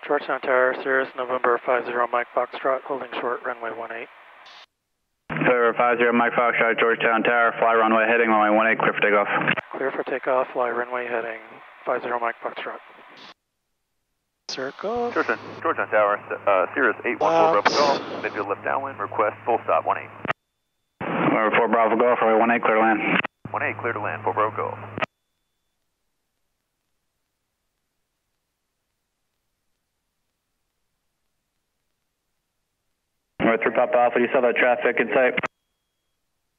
Georgetown Tower, Cirrus November 50 Mike Foxtrot, holding short, runway 18. November 50 Mike Foxtrot, Georgetown Tower, fly runway heading, runway 18, clear for takeoff. Clear for takeoff, fly runway heading, 50 Mike Foxtrot. Circle. Georgetown Tower, Cirrus 814 Bravo Golf, maybe a lift downwind, request full stop 18. November 4 Bravo Golf, runway 18, clear to land. 18, clear to land, 4 Bravo Golf. Number 3 Papa Alpha, do you saw that traffic in sight?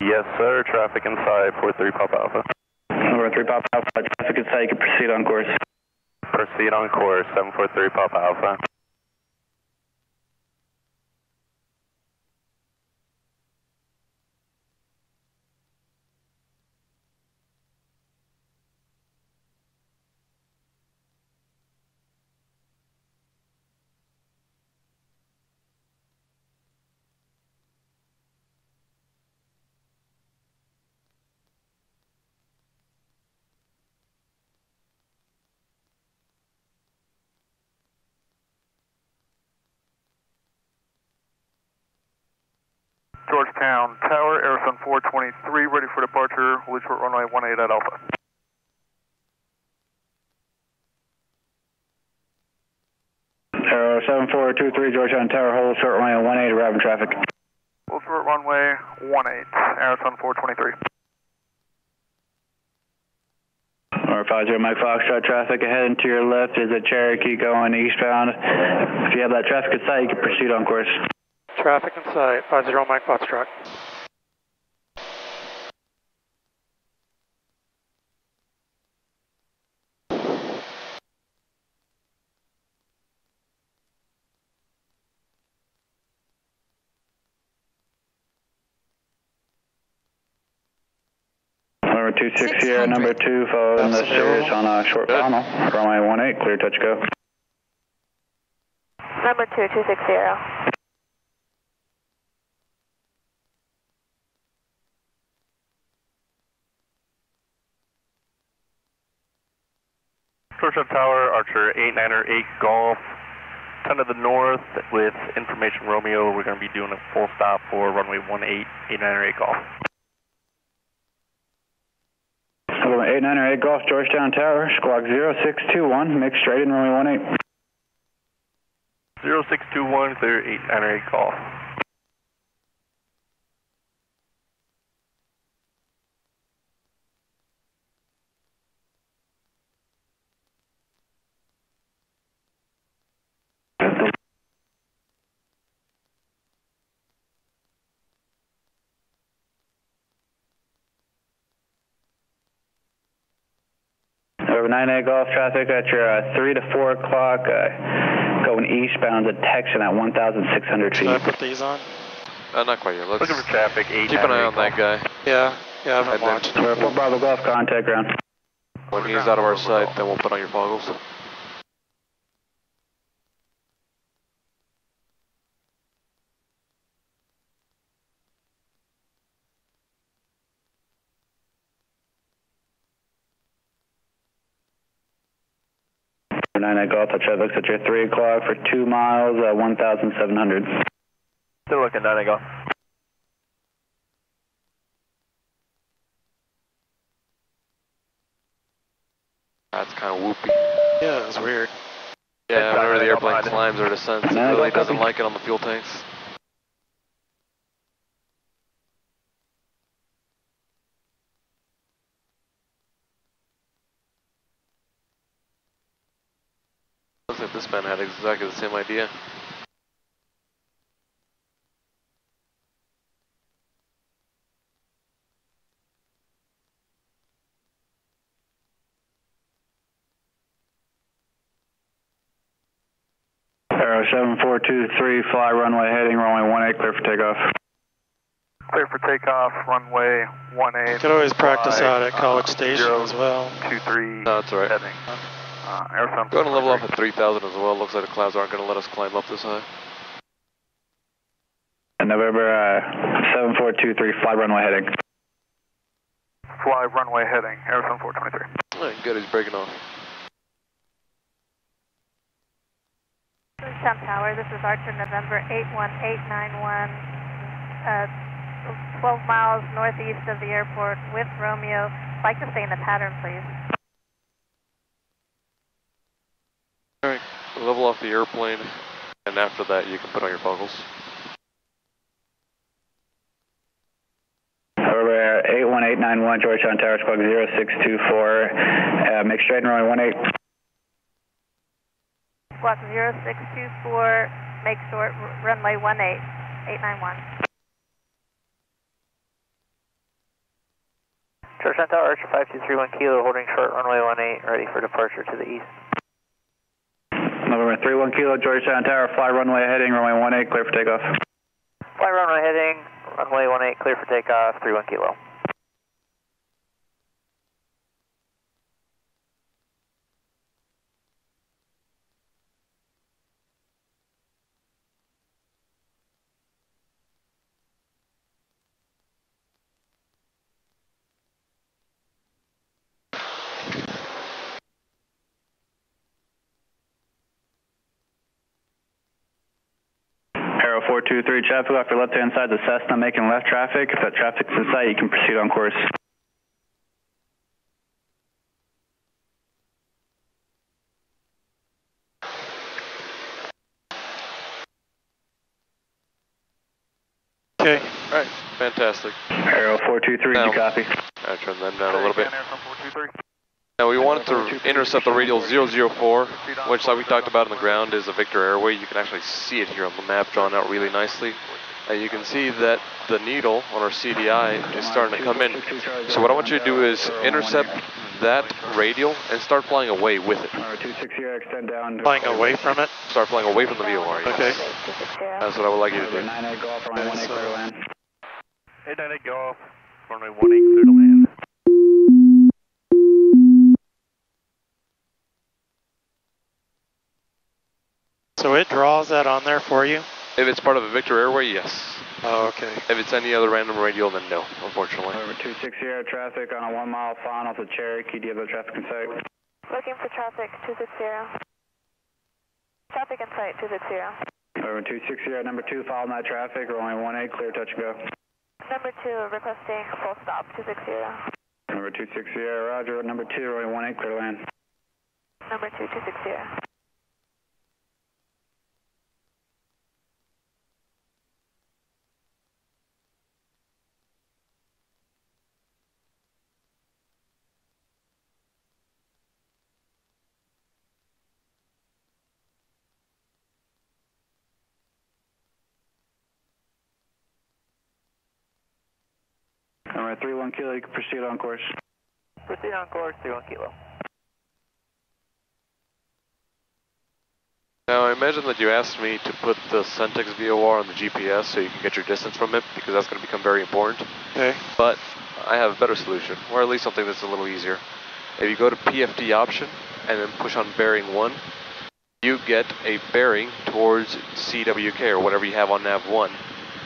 Yes, sir. Traffic in sight, 43 Papa Alpha. Number 3 Papa Alpha, traffic in sight, you can proceed on course. Proceed on course, 743 Papa Alpha. Georgetown Tower, Arizona 423, ready for departure, hold short runway 18 at Alpha. Aero 7423, Georgetown Tower, hold short runway 18, arriving traffic. Hold short runway 18, Arizona 423. Number 50 Mike Foxtrot, traffic ahead and to your left is a Cherokee going eastbound. If you have that traffic in sight, you can proceed on course. Traffic in sight, 50 Mike Foxtrot. Number 26 Sierra, number 2, following the Cirrus on a short final. Runway 18, clear touch go. Number 226 Sierra. Georgetown Tower, Archer 898 Golf, 10 to the north with information Romeo. We're going to be doing a full stop for runway 18, 898 Golf. 898 Golf, Georgetown Tower, squawk 0621, make straight in runway 18. 0621, clear 898 Golf. Over 98 Golf traffic at your 3 to 4 o'clock, going eastbound at Texan at 1,600 feet. Should I put these on? Not quite yet. Let's Looking for traffic, 898 keep an eye on that guy. Yeah, I haven't then- watched. Number 4 Bravo Golf, contact ground. When he's out of our sight, then we'll put on your goggles. Over 98 Golf, that traffic's at your 3 o'clock for 2 miles, 1,700. Still looking, 98 Golf. That's kind of whoopy. Yeah, it's weird. Yeah, whenever the airplane behind it. climbs or descends, it No, really copy. doesn't like it on the fuel tanks. Looks like this man had exactly the same idea. Aero 7423, fly runway heading, runway 18, clear for takeoff. Clear for takeoff, runway 18. You could always practice fly, out at College Station as well. 23 No, that's all right. heading. Arizona Go ahead and level off at 3,000 as well. Looks like the clouds aren't going to let us climb up this high. And November 7423, fly runway heading. Fly runway heading, Arizona 423. All right, good, he's breaking off. Georgetown Tower, this is Archer November 81891, 12 miles northeast of the airport with Romeo. I'd like to stay in the pattern, please. Alright, level off the airplane, and after that you can put on your goggles. Over 81891, Georgetown Tower, squawk 0624, make straight and runway 18. Squawk 0624, make short, runway 891. Georgetown Tower, Archer 5231 Kilo, holding short, runway 18, ready for departure to the east. November 31 Kilo, Georgetown Tower, fly runway heading, runway 18, clear for takeoff. Fly runway heading, runway 18, clear for takeoff, 31 Kilo. Arrow 423, traffic off your left-hand side, the Cessna making left traffic. If that traffic's in sight, you can proceed on course. Okay. Alright, fantastic. Arrow 423, did you copy? I'll turn them down a little bit. Now we wanted to intercept the radial 004, which like we talked about on the ground is a Victor airway. You can actually see it here on the map drawn out really nicely. And you can see that the needle on our CDI is starting to come in. So what I want you to do is intercept that radial and start flying away with it. Extend down. Flying away from it? Start flying away from the VOR, yes. Okay. That's what I would like you to do. 98 Golf, runway 18, clear to land. 898 Golf, runway 18, clear to land. So it draws that on there for you? If it's part of a Victor airway, yes. Oh, okay. If it's any other random radial, then no, unfortunately. Over 260 traffic on a 1 mile final to Cherokee. Do you have the traffic in sight? Looking for traffic, 260. Traffic in sight, 260. Over 260, number 2, following that traffic, runway 18, clear, touch and go. Number 2, requesting full stop, 260. Number 260, roger, number 2, runway 18, clear to land. Number 2, 260. Number 31 Kilo, you can proceed on course. Proceed on course, 31 Kilo. Now I imagine that you asked me to put the Centex VOR on the GPS so you can get your distance from it, because that's going to become very important. Okay. But I have a better solution, or at least something that's a little easier. If you go to PFD option and then push on bearing 1, you get a bearing towards CWK or whatever you have on nav 1.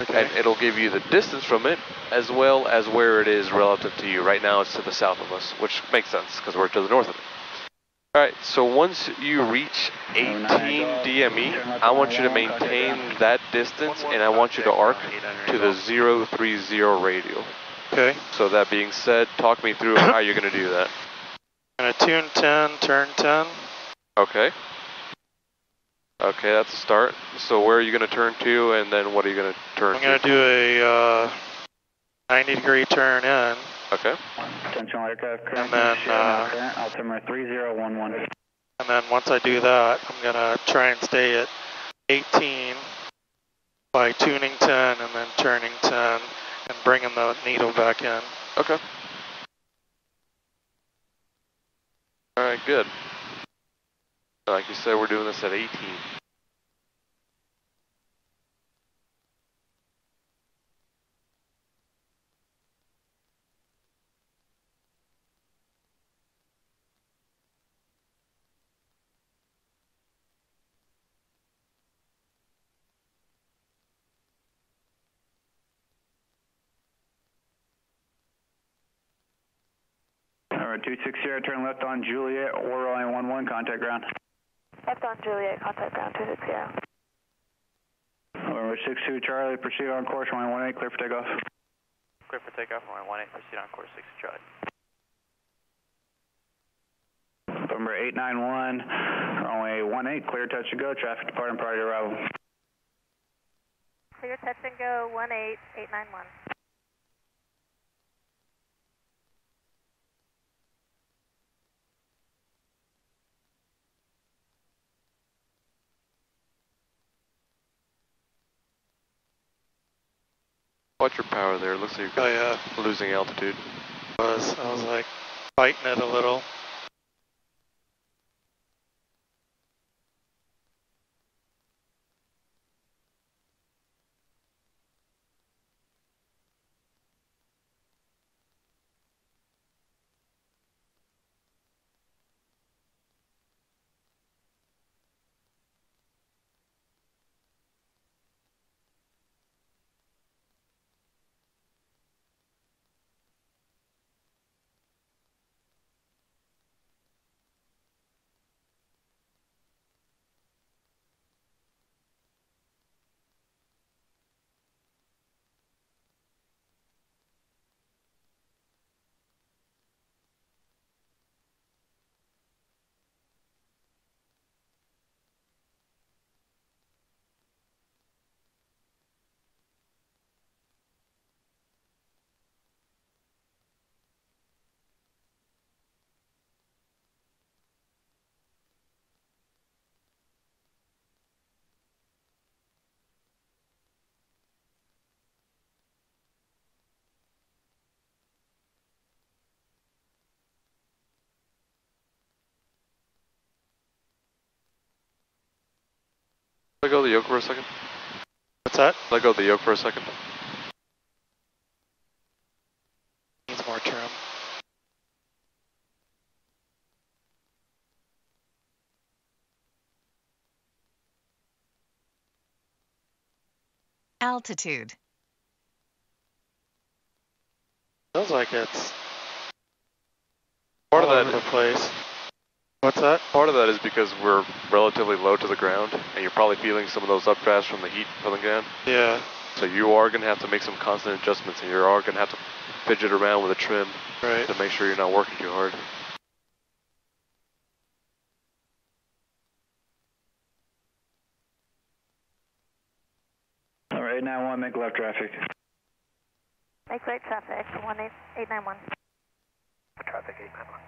Okay. And it'll give you the distance from it as well as where it is relative to you. Right now it's to the south of us, which makes sense because we're to the north of it. Alright, so once you reach 18 DME, I want you to maintain that distance and I want you to arc to the 030 radial. Okay. So that being said, talk me through how you're going to do that. I'm going to tune 10, turn 10. Okay. Okay, that's a start. So where are you going to turn to, and then what are you going to turn to? I'm going to do a 90-degree turn in. Okay. Attention all aircraft, current And then, current altimeter 3011. And then once I do that, I'm going to try and stay at 18 by tuning 10 and then turning 10 and bringing the needle back in. Okay. All right, good. Like you said, we're doing this at 18. Alright, 260, turn left on Juliet, or runway 11, contact ground. Left on Juliet, contact ground 260. November 62 Charlie, proceed on course, runway 18, clear for takeoff. Clear for takeoff, runway 18, proceed on course 60 Charlie. November 891, runway 18, clear touch and go, traffic departing prior to arrival. Clear touch and go, 18891. Watch your power there. Looks like you're losing altitude. I was like fighting it a little. Let go of the yoke for a second. What's that? Let go of the yoke for a second. Needs more trim. Altitude. Feels like it's Part of all that over the place. What's that? Part of that is because we're relatively low to the ground, and you're probably feeling some of those updrafts from the heat coming down. Yeah. So you are going to have to make some constant adjustments, and you are going to have to fidget around with the trim to make sure you're not working too hard. All right, 891, make left traffic. Make right traffic, 18891. Traffic 891.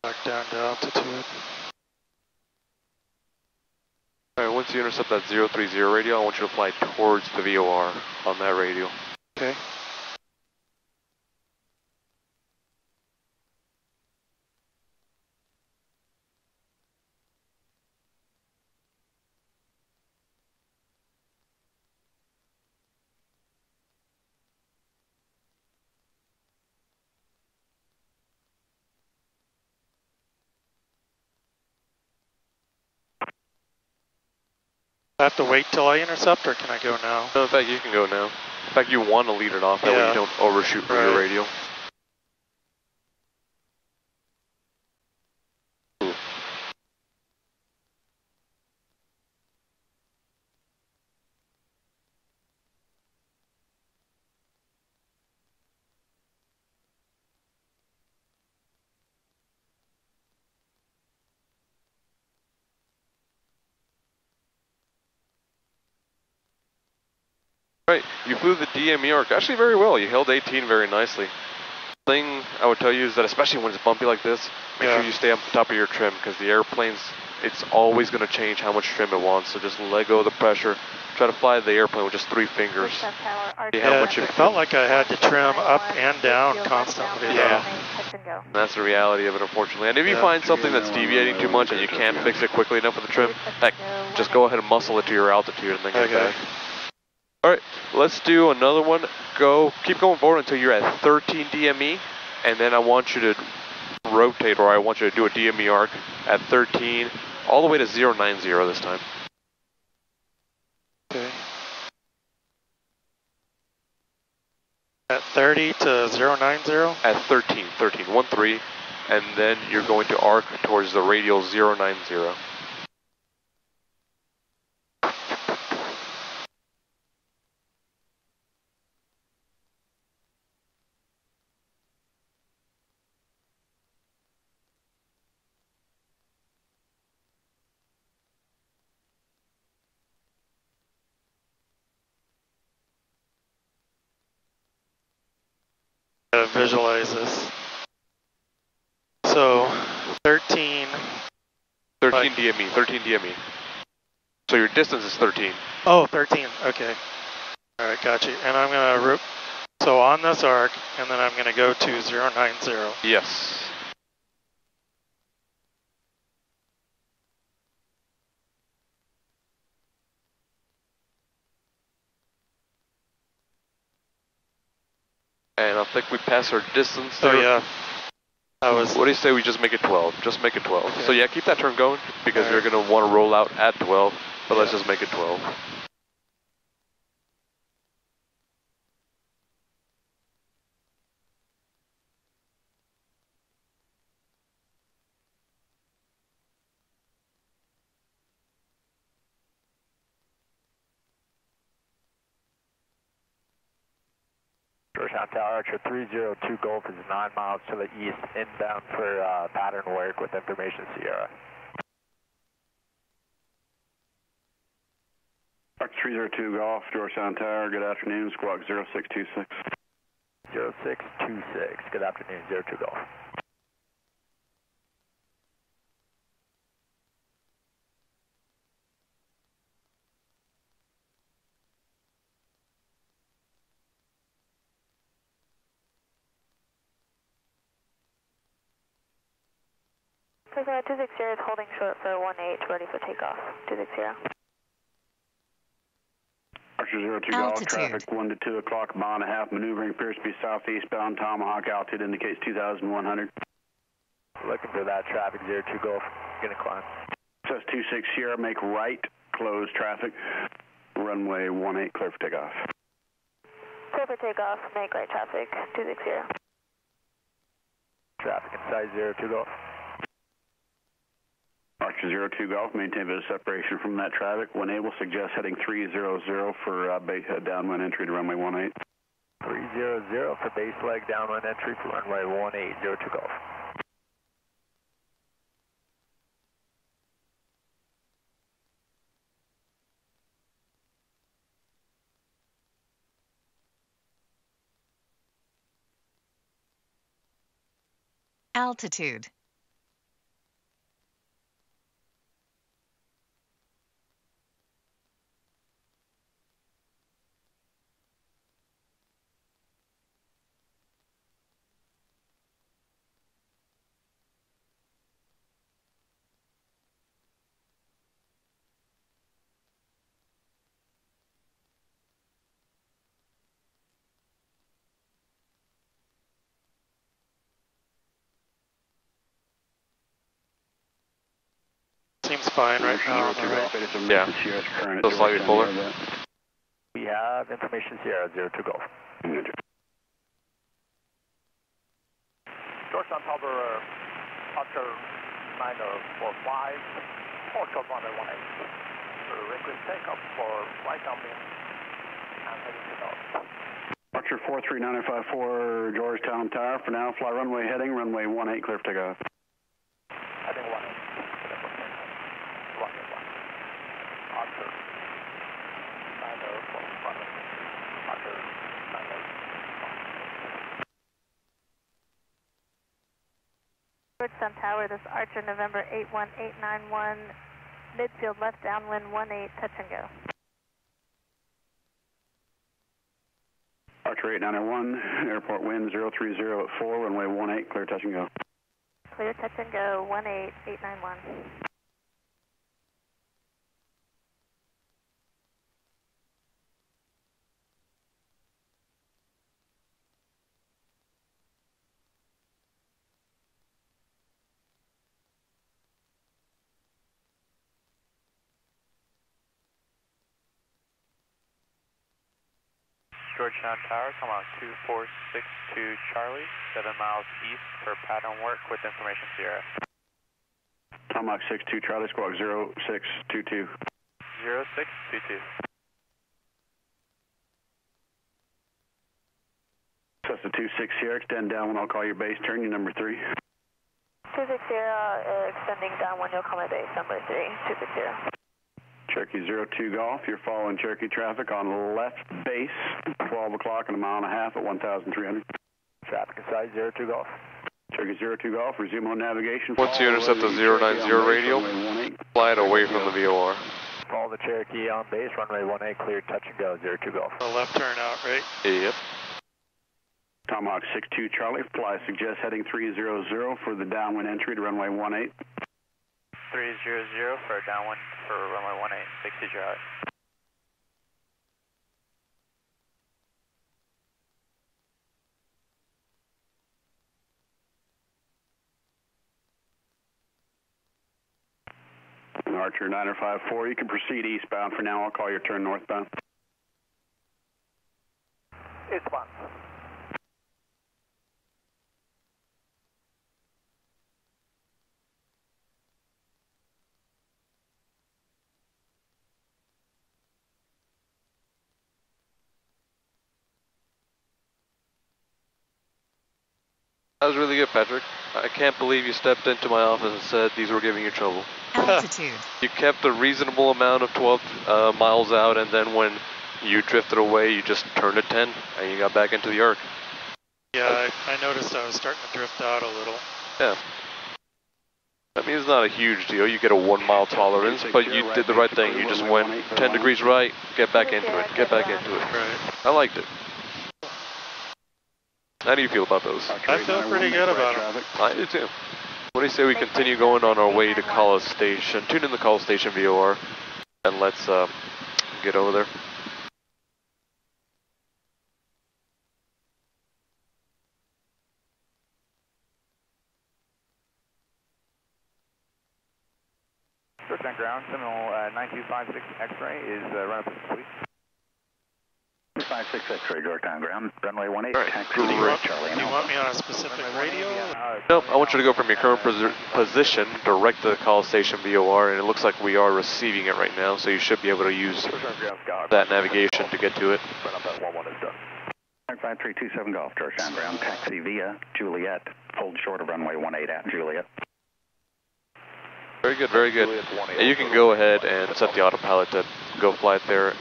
Back down to altitude. Alright, once you intercept that 030 radio, I want you to fly towards the VOR on that radio. Okay. I have to wait till I intercept, or can I go now? No, in fact, you can go now. In fact, you want to lead it off, that way you don't overshoot from your radio. Right, you flew the DME arc actually very well. You held 18 very nicely. The thing I would tell you is that especially when it's bumpy like this, make sure you stay on top of your trim, because the airplane's, it's always going to change how much trim it wants. So just let go of the pressure. Try to fly the airplane with just 3 fingers. Yeah, it felt like I had to trim up and down constantly. Yeah, that's the reality of it, unfortunately. And if you find something that's deviating too much and you can't fix it quickly enough with the trim, heck, just go ahead and muscle it to your altitude and then get back. Alright, let's do another one. Keep going forward until you're at 13 DME, and then I want you to rotate, or I want you to do a DME arc at 13, all the way to 090 this time. Okay. 30 to 090? At 13, 13, and then you're going to arc towards the radial 090. Visualize this. So 13 DME, 13 DME. So your distance is 13. Oh, 13, okay. All right, got you. And I'm gonna, so on this arc, and then I'm gonna go to 090. Yes. And I think we passed our distance there. Oh yeah. What do you say we just make it 12? Just make it 12. Okay. So yeah, keep that turn going because right. you're going to want to roll out at 12, but let's just make it 12. Georgetown Tower, Archer 302 Golf is 9 miles to the east, inbound for pattern work with information Sierra. Archer 302 Golf, Georgetown Tower, good afternoon, squawk 0626. 0626, good afternoon, 02 Golf. So 260 is holding short for 18, ready for takeoff. 260. Archer 02 Golf, traffic 1 to 2 o'clock, mile and a half, maneuvering appears to be southeastbound, Tomahawk, altitude indicates 2,100. Looking for that traffic, 02 Golf, gonna climb. Says 26 Sierra, make right, close traffic, runway 18, clear for takeoff. Clear for takeoff, make right traffic, 260. Traffic inside 02 Golf. Archer 02 Golf, maintain a bit of separation from that traffic. When able, suggest heading 300 for downwind entry to runway 18. 300 for base leg downwind entry for runway 18, 02 Golf. Altitude. Seems fine right now. Yeah. So slightly fuller. We have information Sierra, 02 Golf. Georgetown Tower, Archer 945, Foxtrot runway 18. Request takeoff for flight downwind and heading to north. Archer 43954 Georgetown Tower, for now, fly runway heading, runway 18, clear for takeoff. Heading 18. Archer 945. Archer 945. Georgetown Tower, this Archer November 81891, midfield left downwind 18, touch and go. Archer 8901, airport wind 030 at 4, runway 18, clear touch and go. Clear touch and go, 18891. Georgetown Tower, come on 2462 Charlie, 7 miles east for pattern work with information Sierra. Tomahawk 62 Charlie, squawk 0622. 0622. Cessna 26 Sierra, extend down when I'll call your base, turn you number 3. 26 Sierra, extending down when you'll call my base, number 3, 26 Sierra. Cherokee 02 Golf, you're following Cherokee traffic on left base, 12 o'clock and a mile and a half at 1,300. Traffic inside 02 Golf. Cherokee 02 Golf, resume on navigation. Once you intercept the 090 radio, fly it away from the VOR. Follow the Cherokee on base, runway 18, cleared, touch and go, 02 Golf. The left turn out, right? Yep. Tomahawk 62 Charlie, fly suggest heading 300 for the downwind entry to runway 18. 300 for a downwind for runway 18, 60 Charlie. Archer 954, you can proceed eastbound for now. I'll call your turn northbound. Eastbound. That was really good, Patrick. I can't believe you stepped into my office and said these were giving you trouble. Altitude. You kept a reasonable amount of 12 miles out, and then when you drifted away, you just turned to 10, and you got back into the arc. Yeah, I noticed I was starting to drift out a little. Yeah. I mean, it's not a huge deal. You get a 1 mile tolerance, but you did the right thing. You just went 10 degrees right, get back into it, get back into it. Right. I liked it. How do you feel about those? I feel pretty good about them. I do too. What do you say we continue going on our way to College Station? Tune in the College Station VOR, and let's get over there. Georgetown ground, Seminole 9256 X-ray is run up to complete. 56 X-ray, Georgetown ground, runway 18. All right, Taxi great. Charlie. Do you want me on a specific radio? Nope, I want you to go from your current position direct to the College Station VOR, and it looks like we are receiving it right now, so you should be able to use that navigation to get to it. 5327 Golf, Georgetown ground, taxi via Juliet, hold short of runway 18 at Juliet. Very good, very good. And you can go ahead and set the autopilot to go fly it there.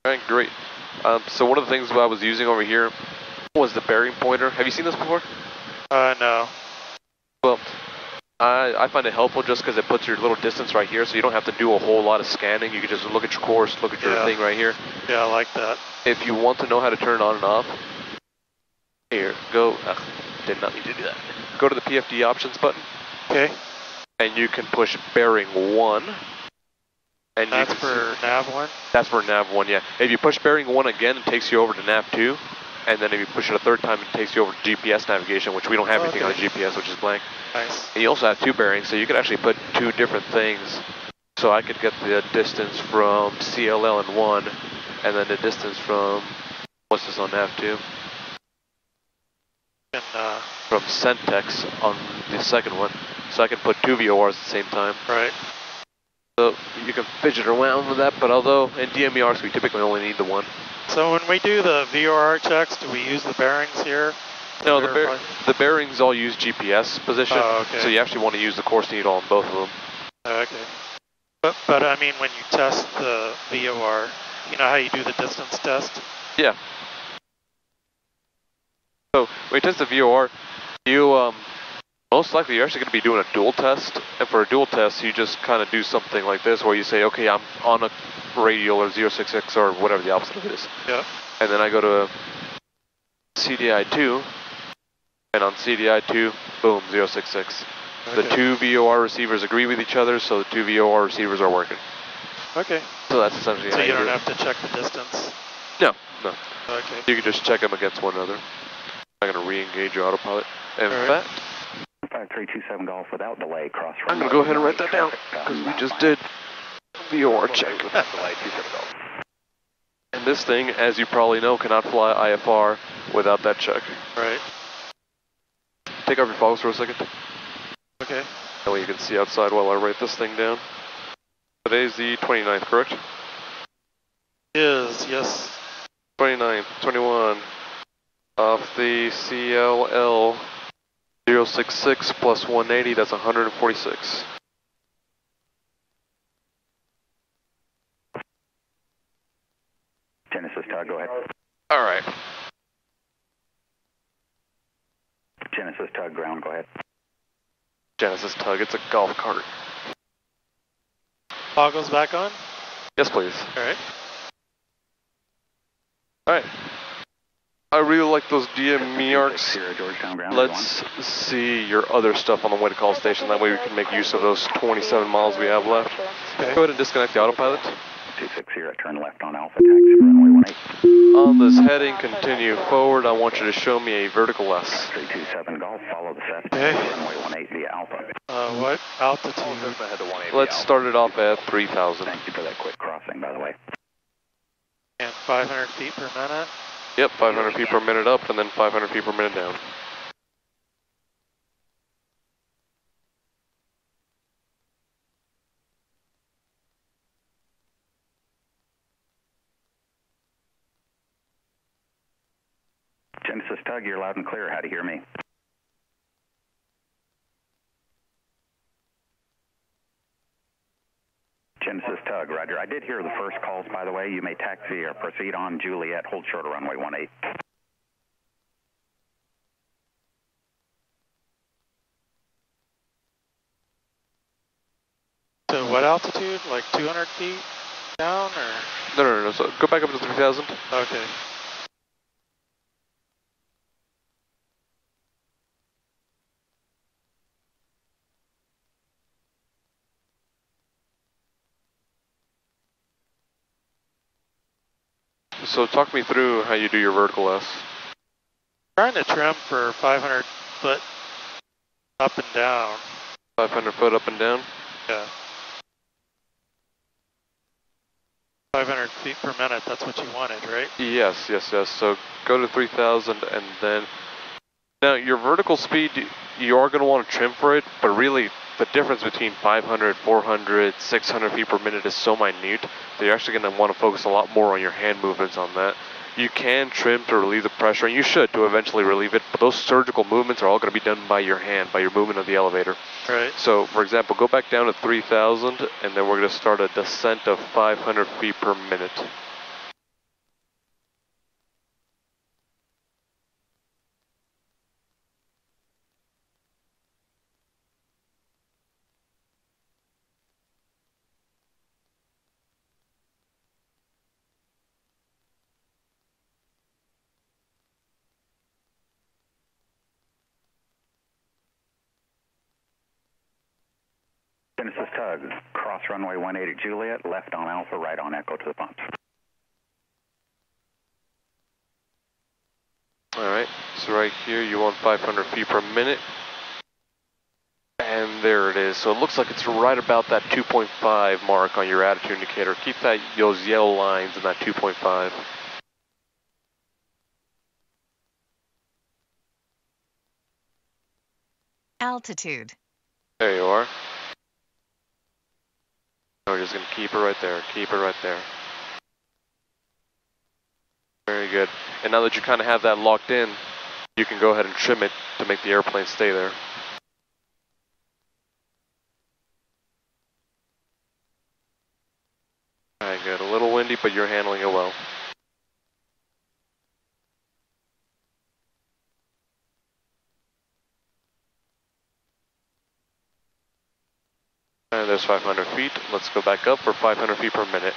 Alright, great. So one of the things I was using over here was the bearing pointer. Have you seen this before? No. Well, I find it helpful just because it puts your little distance right here, so you don't have to do a whole lot of scanning. You can just look at your course, look at your thing right here. Yeah, I like that. If you want to know how to turn it on and off, here, go, did not need to do that. Go to the PFD options button. Okay. And you can push bearing 1. And that's for nav 1? That's for nav 1, yeah. If you push bearing 1 again, it takes you over to nav 2. And then if you push it a third time, it takes you over to GPS navigation, which we don't have anything on the GPS, which is blank. Nice. And you also have 2 bearings, so you could actually put 2 different things. So I could get the distance from CLL in 1, and then the distance from, what's this on nav 2? And, from Centex on the second one. So I can put 2 VORs at the same time. Right. So you can fidget around with that, but although in DMERs we typically only need the 1. So when we do the VOR checks, do we use the bearings here? No, the bearings all use GPS position, so you actually want to use the course needle on both of them. Okay. But I mean, when you test the VOR, you know how you do the distance test? Yeah. So when you test the VOR, you most likely you're actually going to be doing a dual test, and for a dual test, you just kind of do something like this, where you say, okay, I'm on a radial or 066 or whatever the opposite of it is. Yeah. And then I go to CDI2, and on CDI2, boom, 066. Okay. The 2 VOR receivers agree with each other, so the 2 VOR receivers are working. Okay. So that's essentially how you don't have to check the distance? No, no. Okay. You can just check them against one another. I'm going to re-engage your autopilot. In fact, 5327 Golf without delay, cross. I'm going to go ahead and write that down, because we just did VOR check. And this thing, as you probably know, cannot fly IFR without that check. Right. Take off your fogs for a second. Okay. That way you can see outside while I write this thing down. Today's the 29th, correct? Yes. 29th, 21. Off the CLL 066 plus 180, that's 146. Genesis Tug, go ahead. All right. Genesis Tug, ground, go ahead. Genesis Tug, it's a golf cart. Toggles back on? Yes, please. Alright. Alright. I really like those DME arcs. Ground, Let's see your other stuff on the way to call station. That way we can make use of those 27 miles we have left. Okay. Go ahead and disconnect the autopilot. 260, turn left on Alpha, taxi runway 18. On this heading, continue forward. I want you to show me a vertical S. 327 Golf, follow the set. Okay. Runway 18 via Alpha. What altitude? Let's start it off at 3,000. Thank you for that quick crossing, by the way. And 500 feet per minute? Yep, 500 feet per minute up and then 500 feet per minute down. Genesis Tug, you're loud and clear. How do you hear me? Genesis Tug, roger. I did hear the first calls, by the way. You may taxi or proceed on Juliet. Hold short of runway 18. To what altitude? Like 200 feet down or? No. So go back up to 3,000. Okay. So talk me through how you do your vertical S. Trying to trim for 500 foot up and down. 500 foot up and down? Yeah. 500 feet per minute, that's what you wanted, right? Yes. So go to 3,000 and then... Now, your vertical speed, you are going to want to trim for it, but really the difference between 500, 400, 600 feet per minute is so minute that you're actually going to want to focus a lot more on your hand movements on that. You can trim to relieve the pressure, and you should to eventually relieve it, but those surgical movements are all going to be done by your hand, by your movement of the elevator. Right. So, for example, go back down to 3,000, and then we're going to start a descent of 500 feet per minute. Genesis Tug, cross runway 18 at Juliet, left on Alpha, right on Echo to the pumps. Alright, so right here you want 500 feet per minute. And there it is. So it looks like it's right about that 2.5 mark on your attitude indicator. Keep those yellow lines in that 2.5. Altitude. There you are. We're just going to keep it right there. Keep it right there. Very good. And now that you kind of have that locked in, you can go ahead and trim it to make the airplane stay there. Alright, good. A little windy, but you're handling it well. And there's 500 feet. Let's go back up for 500 feet per minute.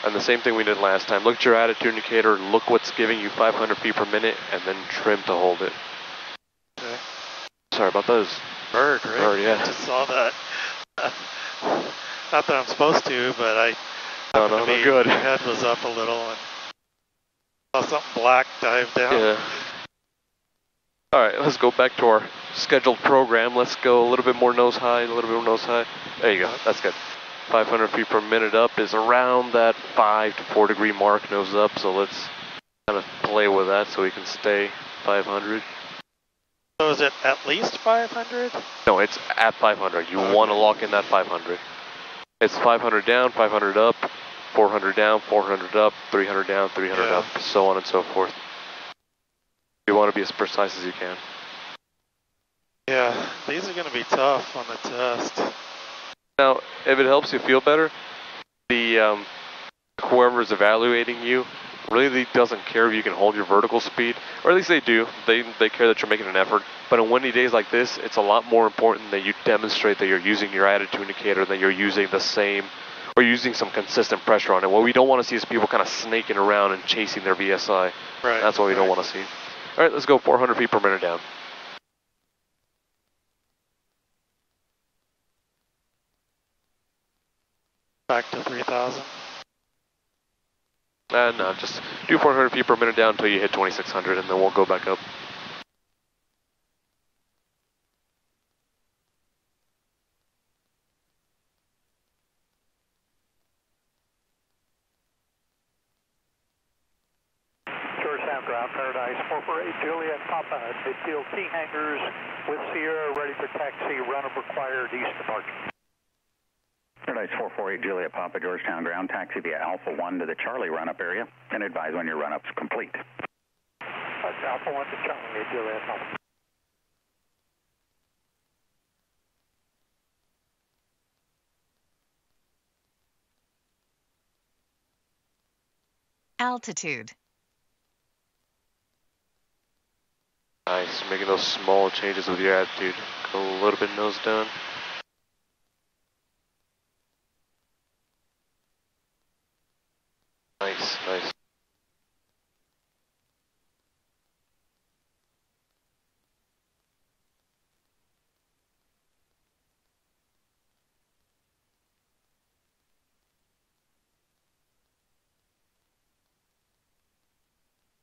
And the same thing we did last time. Look at your attitude indicator, look what's giving you 500 feet per minute, and then trim to hold it. Okay. Sorry about those. Bird, right? Bird, yeah. I just saw that. Not that I'm supposed to, but No, they're good. My head was up a little. And Saw something black dive down. Yeah. All right, let's go back to our scheduled program. Let's go a little bit more nose high, a little bit more nose high. There you go, that's good. 500 feet per minute up is around that 5 to 4 degree mark, nose up, so let's kind of play with that so we can stay 500. So is it at least 500? No, it's at 500. You want to lock in that 500. It's 500 down, 500 up, 400 down, 400 up, 300 down, 300 up, so on and so forth. You want to be as precise as you can. Yeah, these are going to be tough on the test. Now, if it helps you feel better, the whoever's evaluating you really doesn't care if you can hold your vertical speed, or at least they do. They care that you're making an effort. But on windy days like this, it's a lot more important that you demonstrate that you're using your attitude indicator, that you're using the same, or using some consistent pressure on it. What we don't want to see is people kind of snaking around and chasing their VSI. Right. That's what we don't want to see. All right, let's go 400 feet per minute down. Back to 3,000. No, just do 400 feet per minute down until you hit 2,600, and then we'll go back up. Cirrus Ground Paradise 448 Juliet Papa, midfield T hangars with Sierra ready for taxi, run-up required east departure. Paradise 448 Juliet Papa, Georgetown ground, taxi via Alpha 1 to the Charlie run-up area, and advise when your run-up's complete. That's Alpha 1 to Charlie, Juliet Papa. Altitude. Nice, making those small changes with your attitude. Go a little bit nose down. Nice, nice.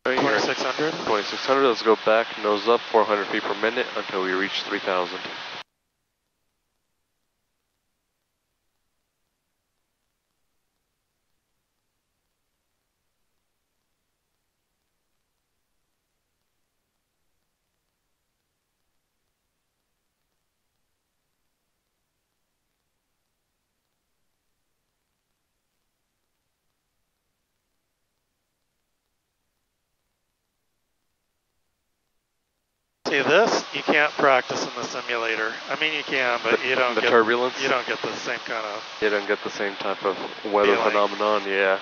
Right here. 2,600. 2,600, let's go back, nose up, 400 feet per minute until we reach 3,000. See this? You can't practice in the simulator. I mean, you can, but you don't get turbulence. You don't get the same kind of. You don't get the same type of weather feeling. phenomenon. Yeah.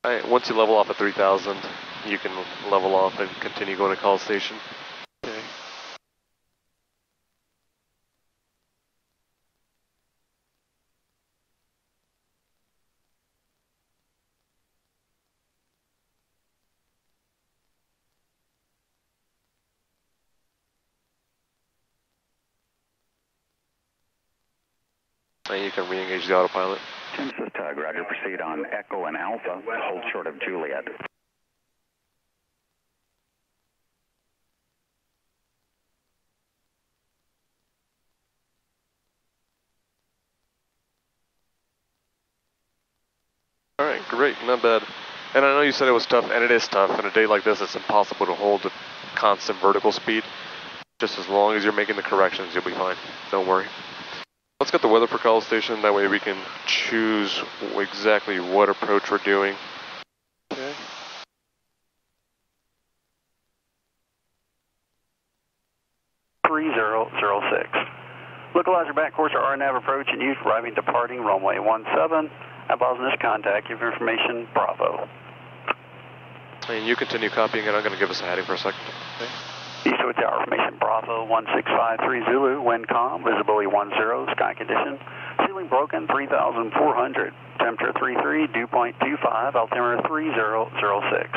All right, once you level off at 3,000, you can level off and continue going to call station. Okay. And you can re-engage the autopilot. Genesis Tug, roger, proceed on Echo and Alpha, hold short of Juliet. All right, great, not bad. And I know you said it was tough, and it is tough. On a day like this, it's impossible to hold a constant vertical speed. Just as long as you're making the corrections, you'll be fine. Don't worry. Let's get the weather for call station. That way we can choose exactly what approach we're doing. Okay. Localizer back course RNAV approach and use arriving departing runway 17. Advise this contact. Give information Bravo. And you continue copying it. I'm going to give us a heading for a second. Okay. East of Tower formation Bravo 1653 Zulu, wind calm, visibility 10, sky condition, ceiling broken 3,400, temperature 33, dew point 25, altimeter 3006.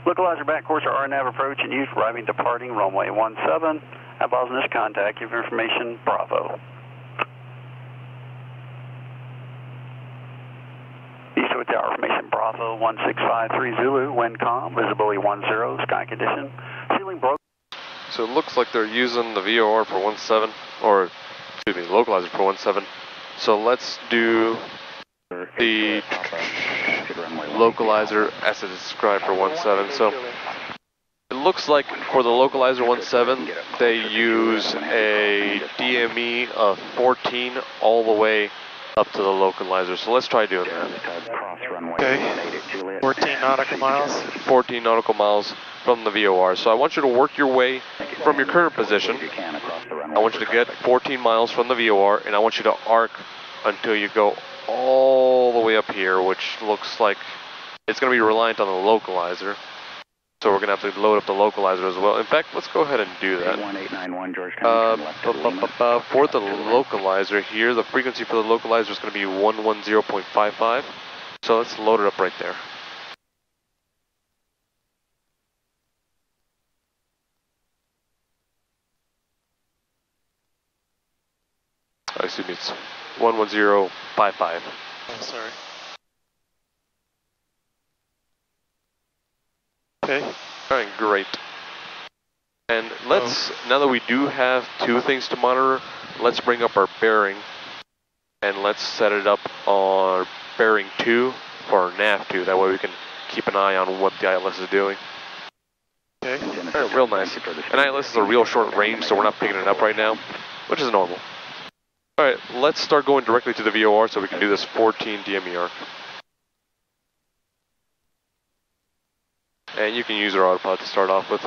Localizer back course RNAV approach and use arriving departing runway 17. Advise this contact. Give information Bravo. East of Tower formation Bravo Bravo 1653 Zulu, wind calm, visibility 10, sky condition, ceiling broken. So it looks like they're using the VOR for 17, or excuse me, localizer for 17. So let's do the localizer as it is described for 17. So it looks like for the localizer 17, they use a DME of 14 all the way up to the localizer. So let's try doing that. Okay. 14 nautical miles. 14 nautical miles from the VOR. So I want you to work your way from your current position. I want you to get 14 miles from the VOR, and I want you to arc until you go all the way up here, which looks like it's going to be reliant on the localizer. So we're going to have to load up the localizer as well. In fact, let's go ahead and do that. For the localizer here, the frequency for the localizer is going to be 110.55. So let's load it up right there. Oh, excuse me, it's 110.55. Oh, sorry. Okay. Alright, great. And let's, now that we do have two things to monitor, let's bring up our bearing and let's set it up on bearing 2 for our nav 2. That way we can keep an eye on what the ILS is doing. Okay. Alright, real nice. And ILS is a real short range, so we're not picking it up right now, which is normal. Alright, let's start going directly to the VOR so we can do this 14 DME arc. And you can use our autopilot to start off with.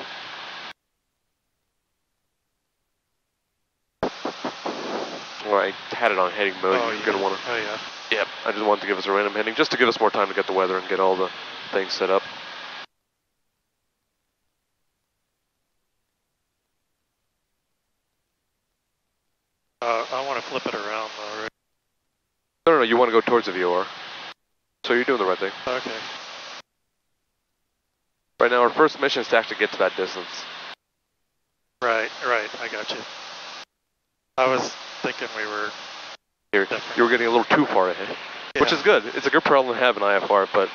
Well, I had it on heading mode. You're going to want to. Oh, yeah. Yep, I just wanted to give us a random heading just to give us more time to get the weather and get all the things set up. I want to flip it around though, right? No, you want to go towards the VOR. So you're doing the right thing. Okay. Right now, our first mission is to actually get to that distance. Right, I got you. I was thinking we were... Here, you were getting a little too far ahead, which is good. It's a good problem to have in IFR, but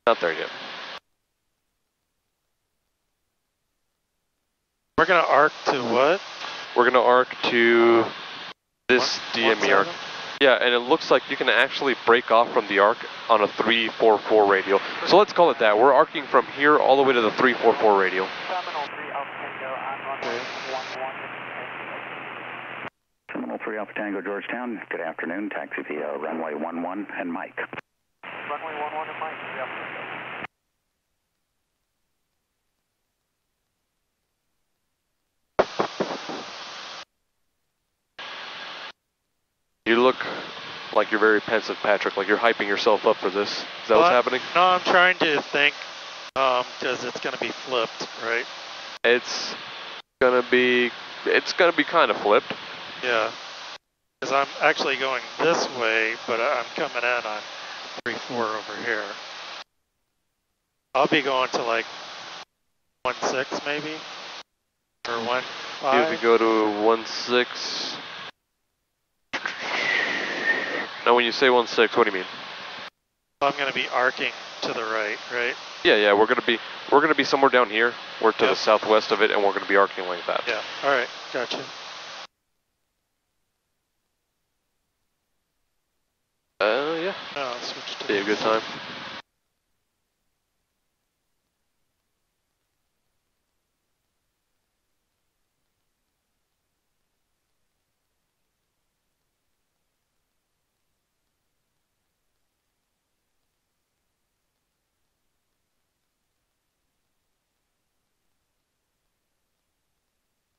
not there yet. We're going to arc to what? We're going to arc to this DME arc. Yeah, and it looks like you can actually break off from the arc on a 344 radial. So let's call it that. We're arcing from here all the way to the 344 radial. Terminal 3 Alpha Tango, Georgetown. Good afternoon. Taxi via runway 11 and Mike. Runway 11 and Mike. You look like you're very pensive, Patrick, like you're hyping yourself up for this. Is that what's happening? No, I'm trying to think, because it's going to be flipped, right? It's gonna be kind of flipped. Yeah, because I'm actually going this way, but I'm coming in on 3-4 over here. I'll be going to like 1-6 maybe, or 1-5. You can go to 1-6. Now, when you say 1-6, what do you mean? I'm going to be arcing to the right, right? Yeah, we're gonna be somewhere down here. We're to the southwest of it, and we're gonna be arcing like that. Yeah. All right. Gotcha. Yeah. No, I'll switch to. Be a good time.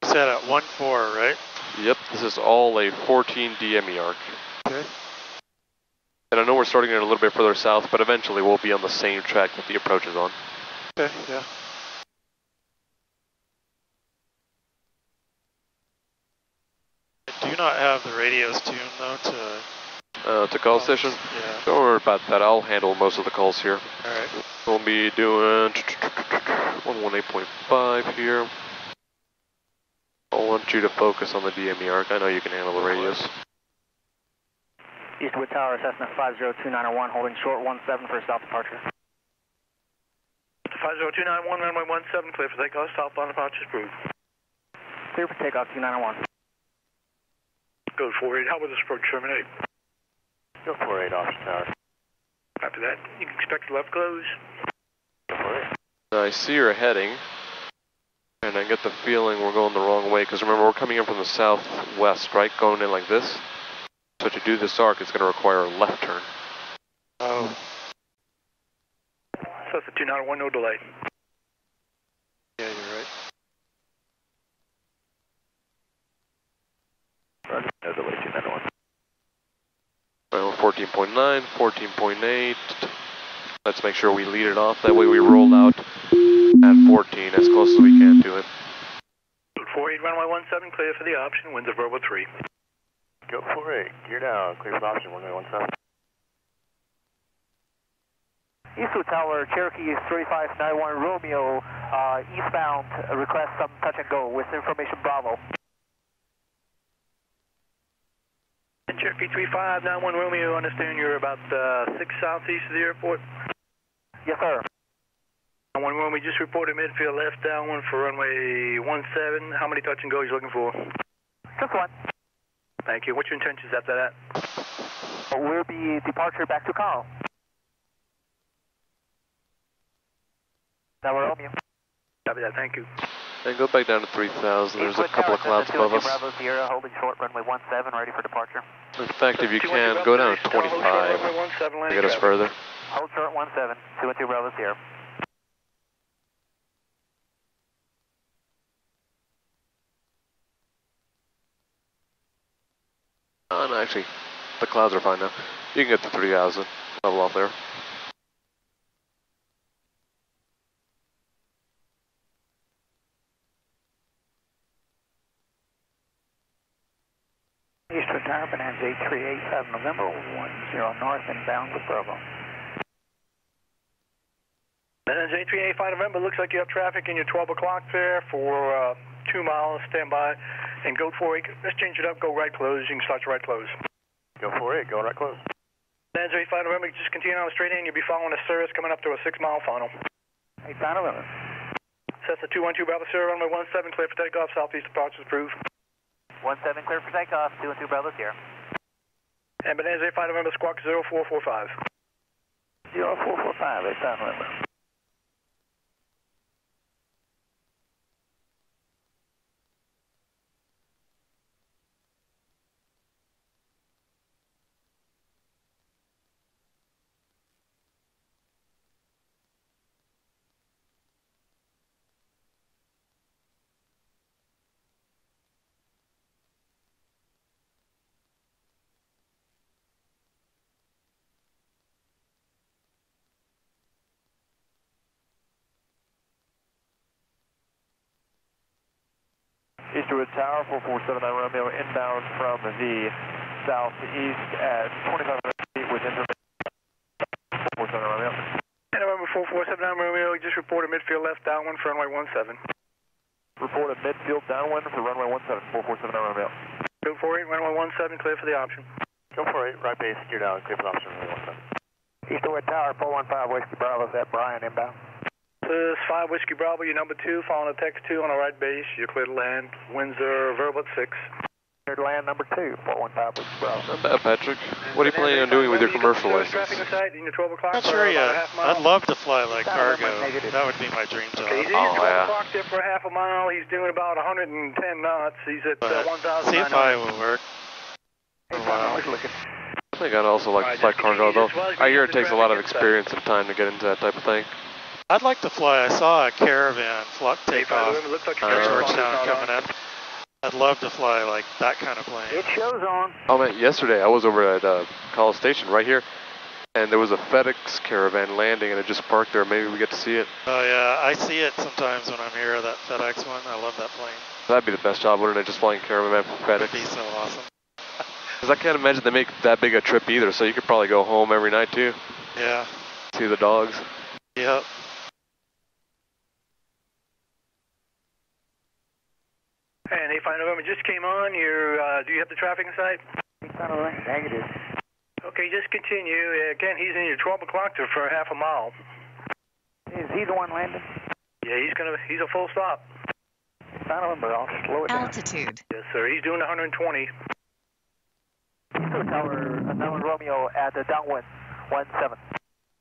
Set at 1-4, right? Yep, this is all a 14 DME arc. Okay. And I know we're starting it a little bit further south, but eventually we'll be on the same track that the approach is on. Okay, yeah. I do not have the radios tuned though to call station? Yeah. Don't worry about that, I'll handle most of the calls here. Alright. We'll be doing 118.5 here. I want you to focus on the DME arc. I know you can handle the radios. Eastwood Tower, Cessna 50291, holding short 17 for south departure. 50291, runway 17, clear for takeoff, southbound approach is approved. Clear for takeoff, 2901. Go 48, how will this approach terminate? Go 48, Austin Tower. After that, you can expect left close. Go 48. I see your heading, and I get the feeling we're going the wrong way, because remember, we're coming in from the southwest, right? Going in like this. So to do this arc, it's going to require a left turn. Oh. So it's a 291, no delay. Yeah, you're right. Roger, no delay, 291. Well, 14.9, 14.8. Let's make sure we lead it off. That way we roll out at 14 as close as we can to it. 48, runway 17, clear for the option, winds of verbal 3. Go 48, gear down, clear for the option, runway 17. Eastwood Tower, Cherokee 3591 Romeo, eastbound, request some touch and go with information Bravo. Cherokee 3591 Romeo, understand you're about 6 southeast of the airport? Yes, sir. 91 Romeo, just reported midfield left downwind for runway 17. How many touch and goes are you looking for? Just one. Thank you. What's your intentions after that? We'll be departure back to Carl. Tower Romeo. Copy that, thank you. And go back down to 3,000. There's a couple of clouds above us. Bravo Sierra, holding short, runway 17, ready for departure. In fact, if you can, go down to 25 to get us further. Hold short 17, 212 Bravo Sierra. Oh, no, actually, the clouds are fine now. You can get to 3,000, level off there. Eastern Tower, Bonanza 8385 November 10 north inbound to Bravo. Bonanza 8385 November, looks like you have traffic in your 12 o'clock there for 2 miles, stand by. And go 48, let's change it up, go right close, you can start your right close. Go 48, go right close. Bonanza 85 November, just continue on the straight in, you'll be following a Cirrus coming up to a 6-mile final. 8 November. So that's the 212 Bravo Sierra, runway 17, clear for takeoff, southeast departures approved. 17 clear for takeoff, 212 Bravo Sierra. And Bonanza 85 November, squawk 0445. 0445, 8 November. Eastwood Tower, 4479 Romeo, inbound from the southeast at 2,500 feet with information. 479 Romeo. And November 4479 Romeo, just reported midfield left downwind for runway 17. Reported midfield downwind for runway 17, 4479 Romeo. Go 48, runway 17, clear for the option. Go 48, right base, gear down, clear for the option, runway 17. Eastwood Tower, 415 Whiskey Bravo, is that Brian inbound? This 5 Whiskey Bravo, your number 2, following a text 2 on the right base, you're clear to land. Winds are verbal at 6. Clear to land number 2, 415 Whiskey Bravo. Not bad, Patrick. What are you planning on doing with your commercial license? Not sure yet. I'd love to fly like cargo. That would be my dream job. Okay, he's in 12 o'clock there for half a mile. He's doing about 110 knots. He's at 1,000. CFI will work. Wow. I think I'd also like to fly cargo, though. I hear it takes a lot of experience and time to get into that type of thing. I'd like to fly. I saw a caravan take off Georgetown coming in. I'd love to fly like that kind of plane. It shows on. Oh man, yesterday I was over at College Station right here, and there was a FedEx caravan landing, and it just parked there. Maybe we get to see it. Oh yeah, I see it sometimes when I'm here, that FedEx one. I love that plane. That'd be the best job, wouldn't it, just flying caravan for FedEx? It'd be so awesome. Because I can't imagine they make that big a trip either, so you could probably go home every night too. Yeah. See the dogs. Yep. And 85 November just came on. Do you have the traffic in sight? Negative. Okay, just continue. Again, he's in your 12 o'clock for half a mile. Is he the one landing? Yeah, he's a full stop. Found him, but I'll slow it down. Altitude. Yes, sir. He's doing 120. Eastwood Tower, 91 Romeo at the downwind, 17.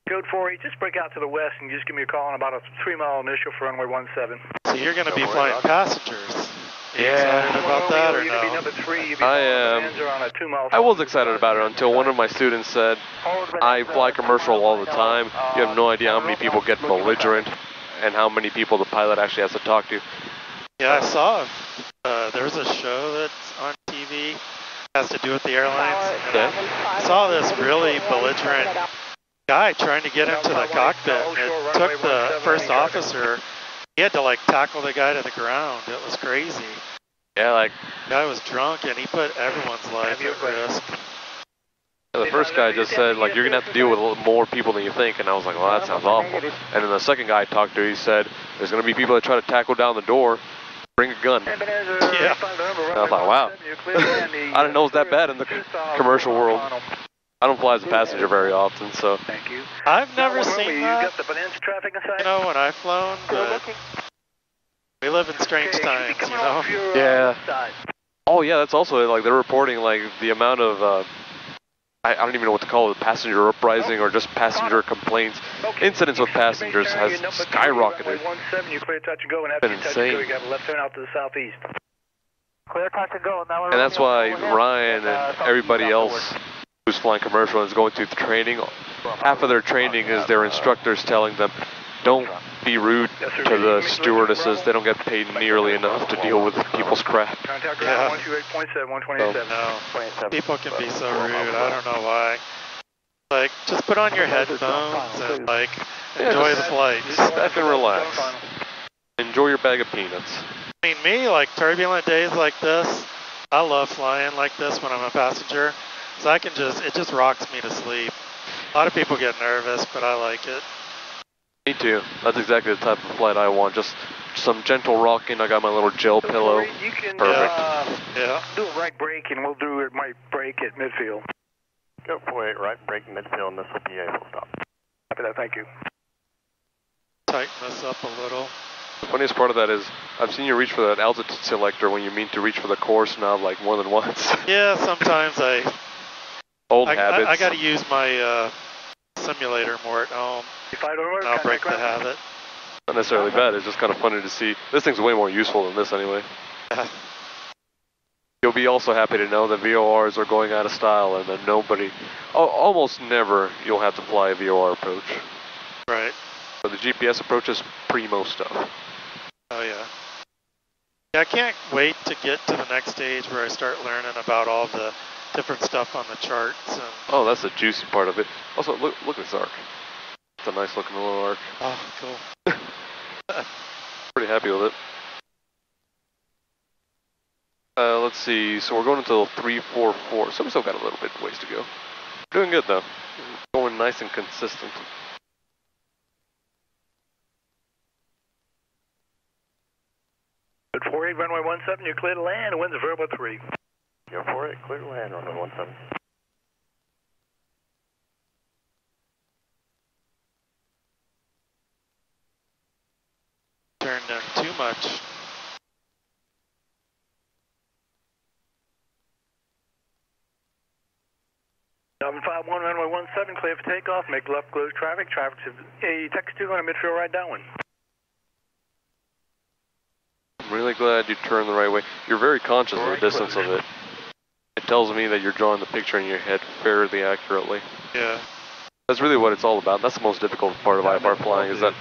Code 48, just break out to the west and just give me a call on about a 3-mile initial for runway 17. So you're going to be flying passengers. Yeah. Excited about that or You're no? going to be number 3. You'll be I am. on a 2-mile. I was excited about it until one of my students said, I fly commercial all the time. You have no idea how many people get belligerent and how many people the pilot actually has to talk to. Yeah, I saw there's a show that's on TV, has to do with the airlines. Yeah. I saw this really belligerent guy trying to get into the cockpit. It took the first officer, he had to like tackle the guy to the ground. It was crazy. Yeah, like The guy was drunk and he put everyone's life at risk. the first guy just said, like, you're going to have to deal with a little more people than you think. And I was like, well, that sounds awful. And then the second guy I talked to, he said, there's going to be people that try to tackle down the door, bring a gun. Yeah. And I thought, wow. I didn't know it was that bad in the commercial world. I don't fly as a passenger very often, so. Thank you. I've never seen You that, got the Bonanza traffic inside? you know, when I've flown, but we live in strange times, you know? Yeah. Oh, yeah, that's also, like, they're reporting, like, the amount of, I don't even know what to call it, passenger uprising or just passenger complaints. Incidents with passengers has skyrocketed. You clear touch and go, and after you touch and go, you got a left turn out to the southeast. Clear touch and go. Now And that's why Ryan and everybody else who's flying commercial and is going through the training, half of their training is their instructors telling them, don't be rude to the stewardesses. They don't get paid nearly enough to deal with people's crap. Contact Yeah. 128.7, 127. No, people can be so rude. I don't know why. Like, just put on your headphones and, like, enjoy the flight. Just F and relax. Enjoy your bag of peanuts. I mean, me, like, turbulent days like this, I love flying like this when I'm a passenger. So I can just, it just rocks me to sleep. A lot of people get nervous, but I like it. Me too. That's exactly the type of flight I want. Just some gentle rocking. I got my little gel pillow. You can Yeah. do a right brake, and we'll do it right brake at midfield. Go 48, right brake midfield, and this will be a full stop. After that, thank you. Tighten this up a little. The funniest part of that is I've seen you reach for that altitude selector when you mean to reach for the course knob like more than once. Yeah, sometimes Old habits. I got to use my simulator more at home. I'll break the habit. Not necessarily bad. It's just kind of funny to see. This thing's way more useful than this anyway. Yeah. You'll be also happy to know that VORs are going out of style and that nobody, almost never, you'll have to fly a VOR approach. Right. So the GPS approach is primo stuff. Oh, yeah. Yeah, I can't wait to get to the next stage where I start learning about all the different stuff on the charts. And Oh, that's the juicy part of it. Also, look at this arc. It's a nice looking little arc. oh, cool. Pretty happy with it. Let's see, so we're going until 344, so we still got a little bit of ways to go. Doing good though. Going nice and consistent. At 48, runway 17, you're clear to land, winds variable 3. Go 48, clear to land, runway 17. Turned in too much. Dolphin 51, runway 17, clear for takeoff. Make left close traffic. Traffic to a text 2 on a midfield right downwind. I'm really glad you turned the right way. You're very conscious of the distance of it. It tells me that you're drawing the picture in your head fairly accurately. Yeah. That's really what it's all about. That's the most difficult part of IFR flying, is that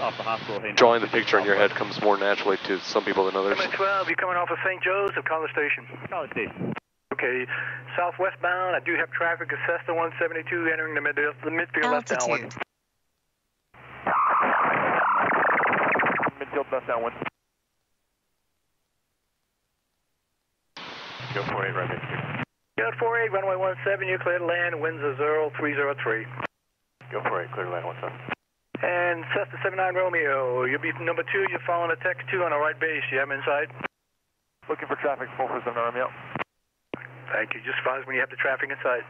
drawing the picture in your head comes more naturally to some people than others. 12, you're coming off of St. Joe's or College Station? College Station. Okay, southwest bound, I do have traffic at Cessna 172 entering the midfield left downwind. Midfield left downwind. Go 48, right midfield. Go 48, runway 17, you're clear to land, winds are 0303. Go 48, clear to land 17. And Cessna 79 Romeo, you'll be number 2, you're following a text 2 on the right base, you have them inside? Looking for traffic 447 Romeo. Thank you, just advise when you have the traffic inside.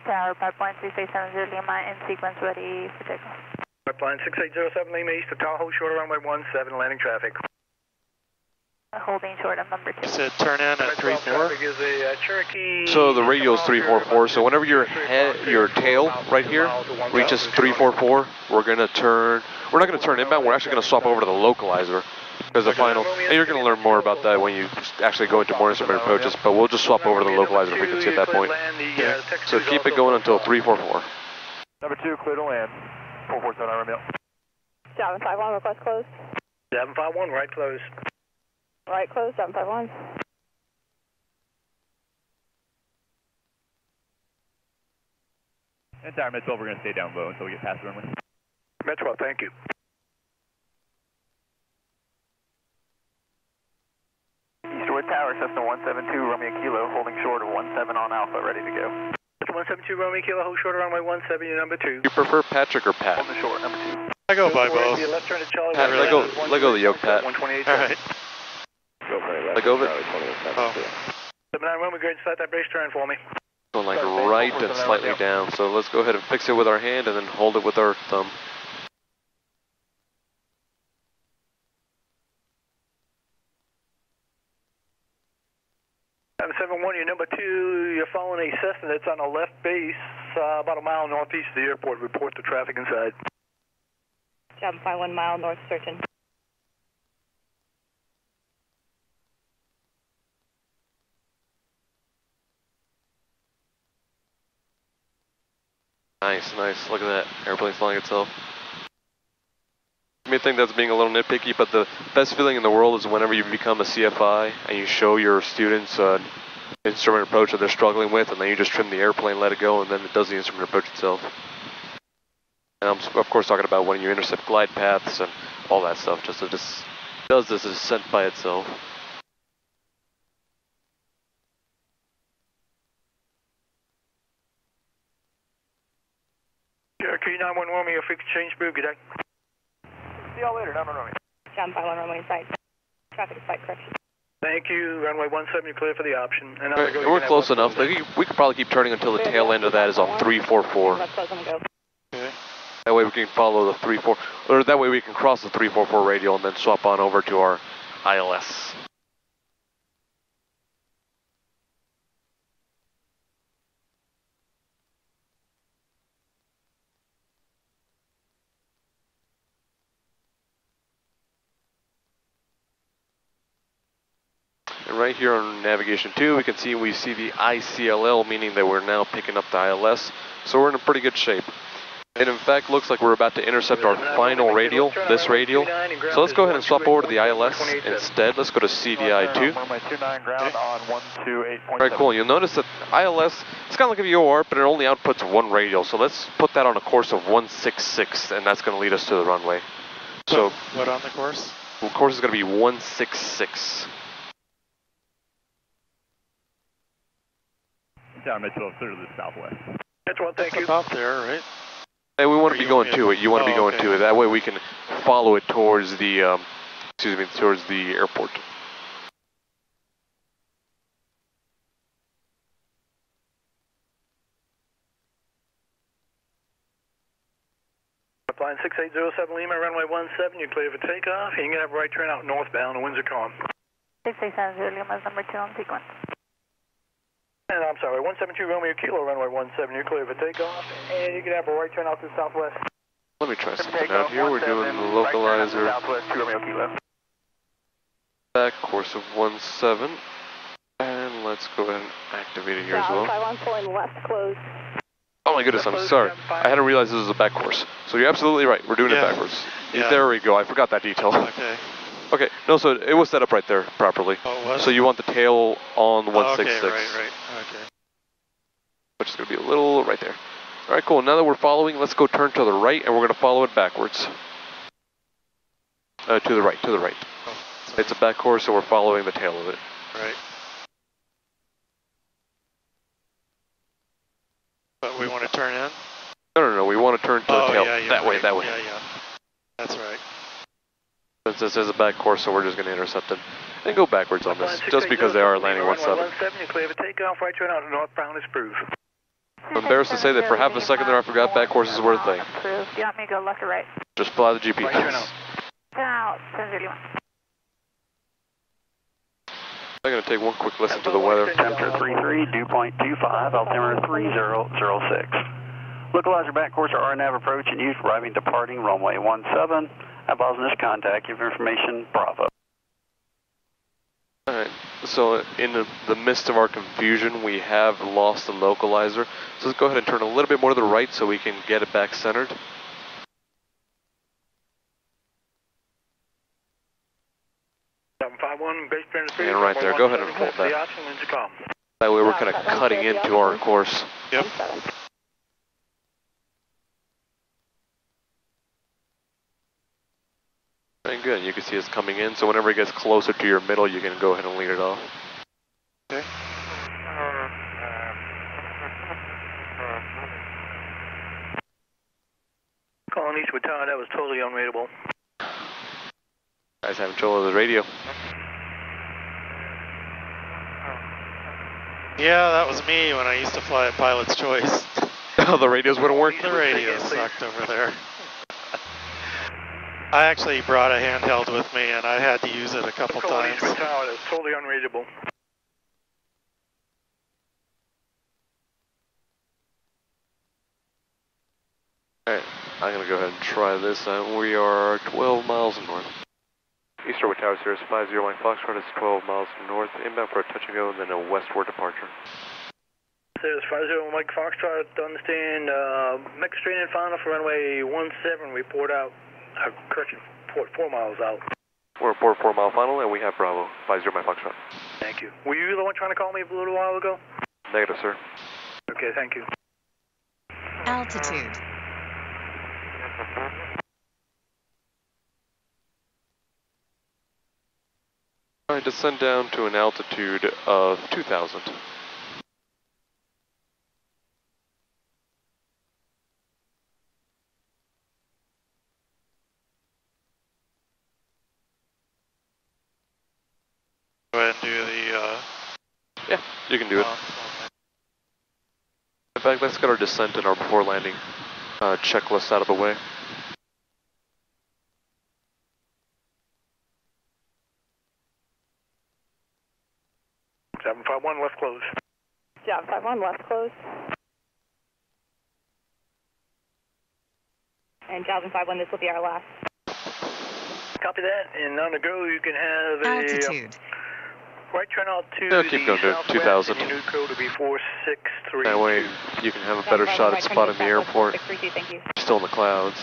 Tower, pipeline 6870 Lima, in sequence, ready for takeoff. Pipeline 6807 Lima East to Tahoe, short of runway 17, landing traffic. Holding short of number 2. You said turn in at 34? So the radial is 344, so whenever your tail right here reaches 344, we're not going to turn inbound, we're actually going to swap over to the localizer as a final, and you're going to learn more about that when you actually go into more instrument approaches, but we'll just swap over to the localizer frequency at that point. So keep it going until 344. Number 2, clear to land. 447 Romeo. 751, request closed. 751, right close. Right close, 751. And Tower Med 12, we're going to stay down low until we get past the runway. Med 12, thank you. Eastwood Tower, Cessna 172, Romeo Kilo, holding short of 17 on Alpha, ready to go. 172 Romeo Kilo, hold short of runway 17, number 2. You prefer Patrick or Pat? On the short, number 2. I go by both. Pat, let go of the yoke, Pat. Alright. Let go of it. Oh. 79 Romeo, go ahead and start that brace turn for me. Going like right and slightly down, so let's go ahead and fix it with our hand and then hold it with our thumb. 771, you're number 2. You're following a Cessna that's on the left base, about a mile northeast of the airport. Report the traffic inside. 751 mile north, searching. Nice, nice. Look at that. Airplane's flying itself. You may think that's being a little nitpicky, but the best feeling in the world is whenever you become a CFI and you show your students instrument approach that they're struggling with, and then you just trim the airplane, let it go, and then it does the instrument approach itself. And I'm of course talking about when you intercept glide paths and all that stuff, just it just does this descent by itself. Cherokee 91 Romeo, fix change move, good day. See y'all later, 91 Romeo. 751 runway site. Traffic site correction. Thank you, runway 17, you're clear for the option. And right, we're close enough. We could probably keep turning until the tail end of that is on 344. Okay. That way we can follow the 34, or that way we can cross the 344 radial and then swap on over to our ILS. And right here on navigation 2, we see the ICLL, meaning that we're now picking up the ILS. So we're in a pretty good shape. It in fact looks like we're about to intercept our final radial, this radial. So let's go ahead and swap over to the ILS instead. Let's go to CDI 2. Alright, cool. You'll notice that ILS, it's kind of like a VOR, but it only outputs one radial. So let's put that on a course of 166, and that's going to lead us to the runway. So what on the course? The course is going to be 166. Down Med 12, clear to the southwest. That's one, thank you. Top there, right? Hey, we want to be going to it. You want to be going to it. That way we can follow it towards the, towards the airport. Line 6807 Lima, runway 17, you're clear for takeoff. You can have a right turn out northbound, the winds are calm. 6870 Lima, number 2 on sequence. And I'm sorry, 172 Romeo Kilo, runway 17, you're clear for takeoff. And you can have a right turn out to the southwest. Let me try something out here. We're doing the localizer. Southwest 2 Romeo Kilo. Back course of 17. And let's go ahead and activate it here as well. 51 pulling left, closed. Oh my goodness, I'm sorry. I hadn't realized this was a back course. So you're absolutely right. We're doing it backwards. Yeah. There we go. I forgot that detail. Okay. Okay. No, so it was set up right there properly. Oh, it was? So you want the tail on 166. Okay, right. Okay. Which is going to be a little right there. All right, cool. Now that we're following, let's go turn to the right, and we're going to follow it backwards. To the right. Oh, it's a back course, so we're following the tail of it. Right. But we want to turn in? No. We want to turn to the tail. Yeah, that way. Yeah. That's right. Since this is a back course, so we're just going to intercept it and go backwards on this, just because they are landing 17. 17, you're clear for takeoff, right turn out northbound is approved. I'm embarrassed to say that for half a second there I forgot back courses were a thing. Approved. Do you want me to go left or right? Just fly the GPS. Out, 1031. I'm going to take one quick listen to the weather. Temperature 33, dew point 25, altimeter 3006. Localizer back course or RNAV approach and use arriving departing runway 17. Advise on this contact, give information, Bravo. Alright, so in the midst of our confusion, we have lost the localizer. So let's go ahead and turn a little bit more to the right so we can get it back centered. And right there, go ahead and hold that. That way we're kind of cutting into our course. Yep. And good, you can see it's coming in, so whenever it gets closer to your middle, you can go ahead and lead it off. Okay. Calling Eastwood Tower, that was totally unreadable. Guys having trouble with the radio. Yeah, that was me when I used to fly at Pilot's Choice. Oh, the radios wouldn't work? The radio sucked over there. I actually brought a handheld with me and I had to use it a couple times. Eastwood Tower, that was totally unreadable. Alright, I'm going to go ahead and try this. We are 12 miles north. Eastwood Tower, Cirrus 50 Mike Foxtrot is 12 miles north, inbound for a touch and go, and then a westward departure. Cirrus 50 Mike Foxtrot, understand, next straight in final for runway 17, report out, correction, port 4 miles out. We're at port 4 mile final, and we have Bravo, 50 Mike Foxtrot. Thank you. Were you the one trying to call me a little while ago? Negative, sir. Okay, thank you. Altitude. Alright, descend down to an altitude of 2,000. Go ahead and do the... Yeah, you can do it. In fact, let's get our descent and our before landing checklist out of the way. 751 left close. 751 left close. And 751, this will be our last. Copy that, and on the go you can have a... Altitude. Right turn out to No, keep going to 2,000. And your new code will be 463. That way you can have a better shot at spotting the airport. Thank you. Still in the clouds.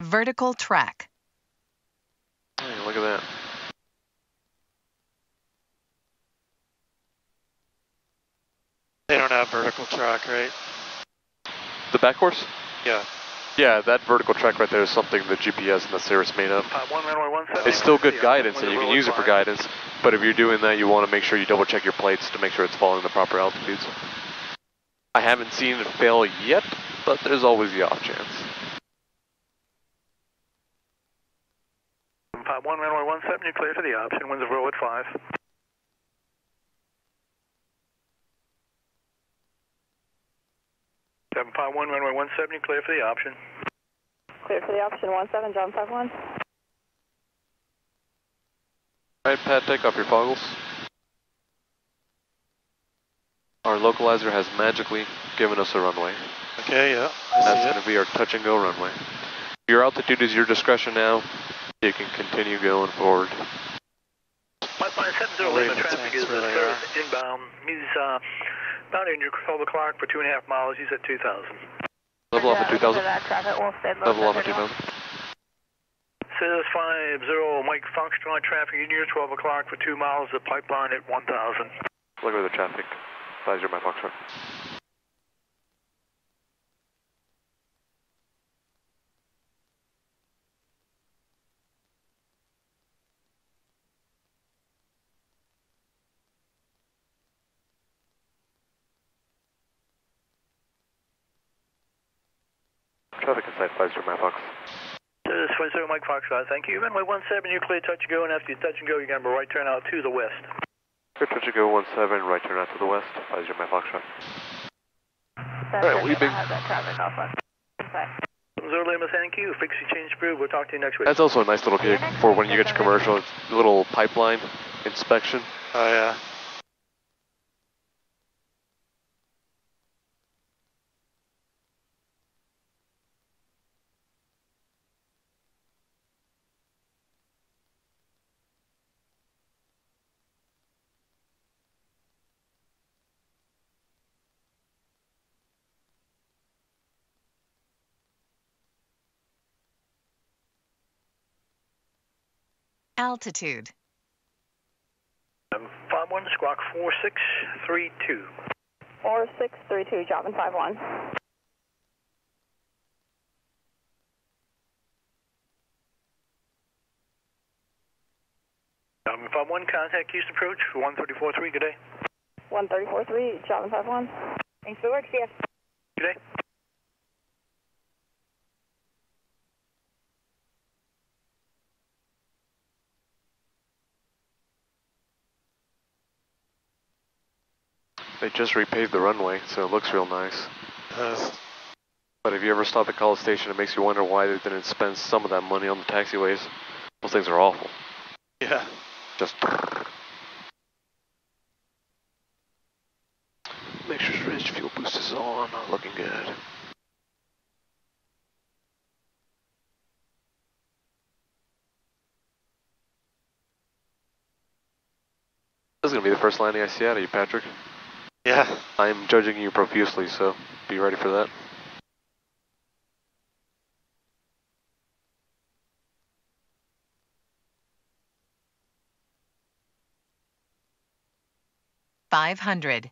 Vertical track. Hey, look at that. They don't have vertical track, right? The back course? Yeah. Yeah, that vertical track right there is something the GPS and the Cirrus made up. 17. It's still good guidance and you can use it for guidance, but if you're doing that, you want to make sure you double check your plates to make sure it's following the proper altitudes. I haven't seen it fail yet, but there's always the off chance. 51 runway 17, you're clear for the option, winds of row at 5. Seven 51 runway 17, clear for the option. Clear for the option 17, John 51. Alright, Pat, take off your foggles. Our localizer has magically given us a runway. Okay, yeah. That's going to be our touch and go runway. Your altitude is your discretion now. You can continue going forward. Pipeline 70 limit traffic is Cirrus inbound. He's bound in 12 o'clock for 2.5 miles. He's at 2,000. Level off at 2,000. Level off at 2,000. Cirrus 50 Mike Foxtrot traffic in your 12 o'clock for 2 miles. The pipeline at 1,000. Look at the traffic. 50 Mike Foxtrot. traffic inside 50 Mike Fox. This is 20 Mike Foxtrot, thank you. Runway 17, you clear touch and go, and after you touch and go, you're going to right turn out to the west. Clear touch and go 17, right turn out to the west, 50 Mike Foxtrot. Alright, we've been... have that traffic off on. Zero Lima, thank you. Fix your change approved. We'll talk to you next week. That's also a nice little gig for when you get your commercial. It's a little pipeline inspection. Oh, yeah. Altitude. 51, squawk 4632. 4632, dropping 51. Dropping 51, contact Houston approach for 134.3, good day. 134.3, dropping 51. Thanks for the work, see ya. Good day. They just repaved the runway, so it looks real nice. But if you ever stop at College Station, it makes you wonder why they didn't spend some of that money on the taxiways. Those things are awful. Yeah. Just... Make sure the rich fuel boost is on. Looking good. This is going to be the first landing I see out of you, Patrick. Yeah. I'm judging you profusely, so be ready for that. $500.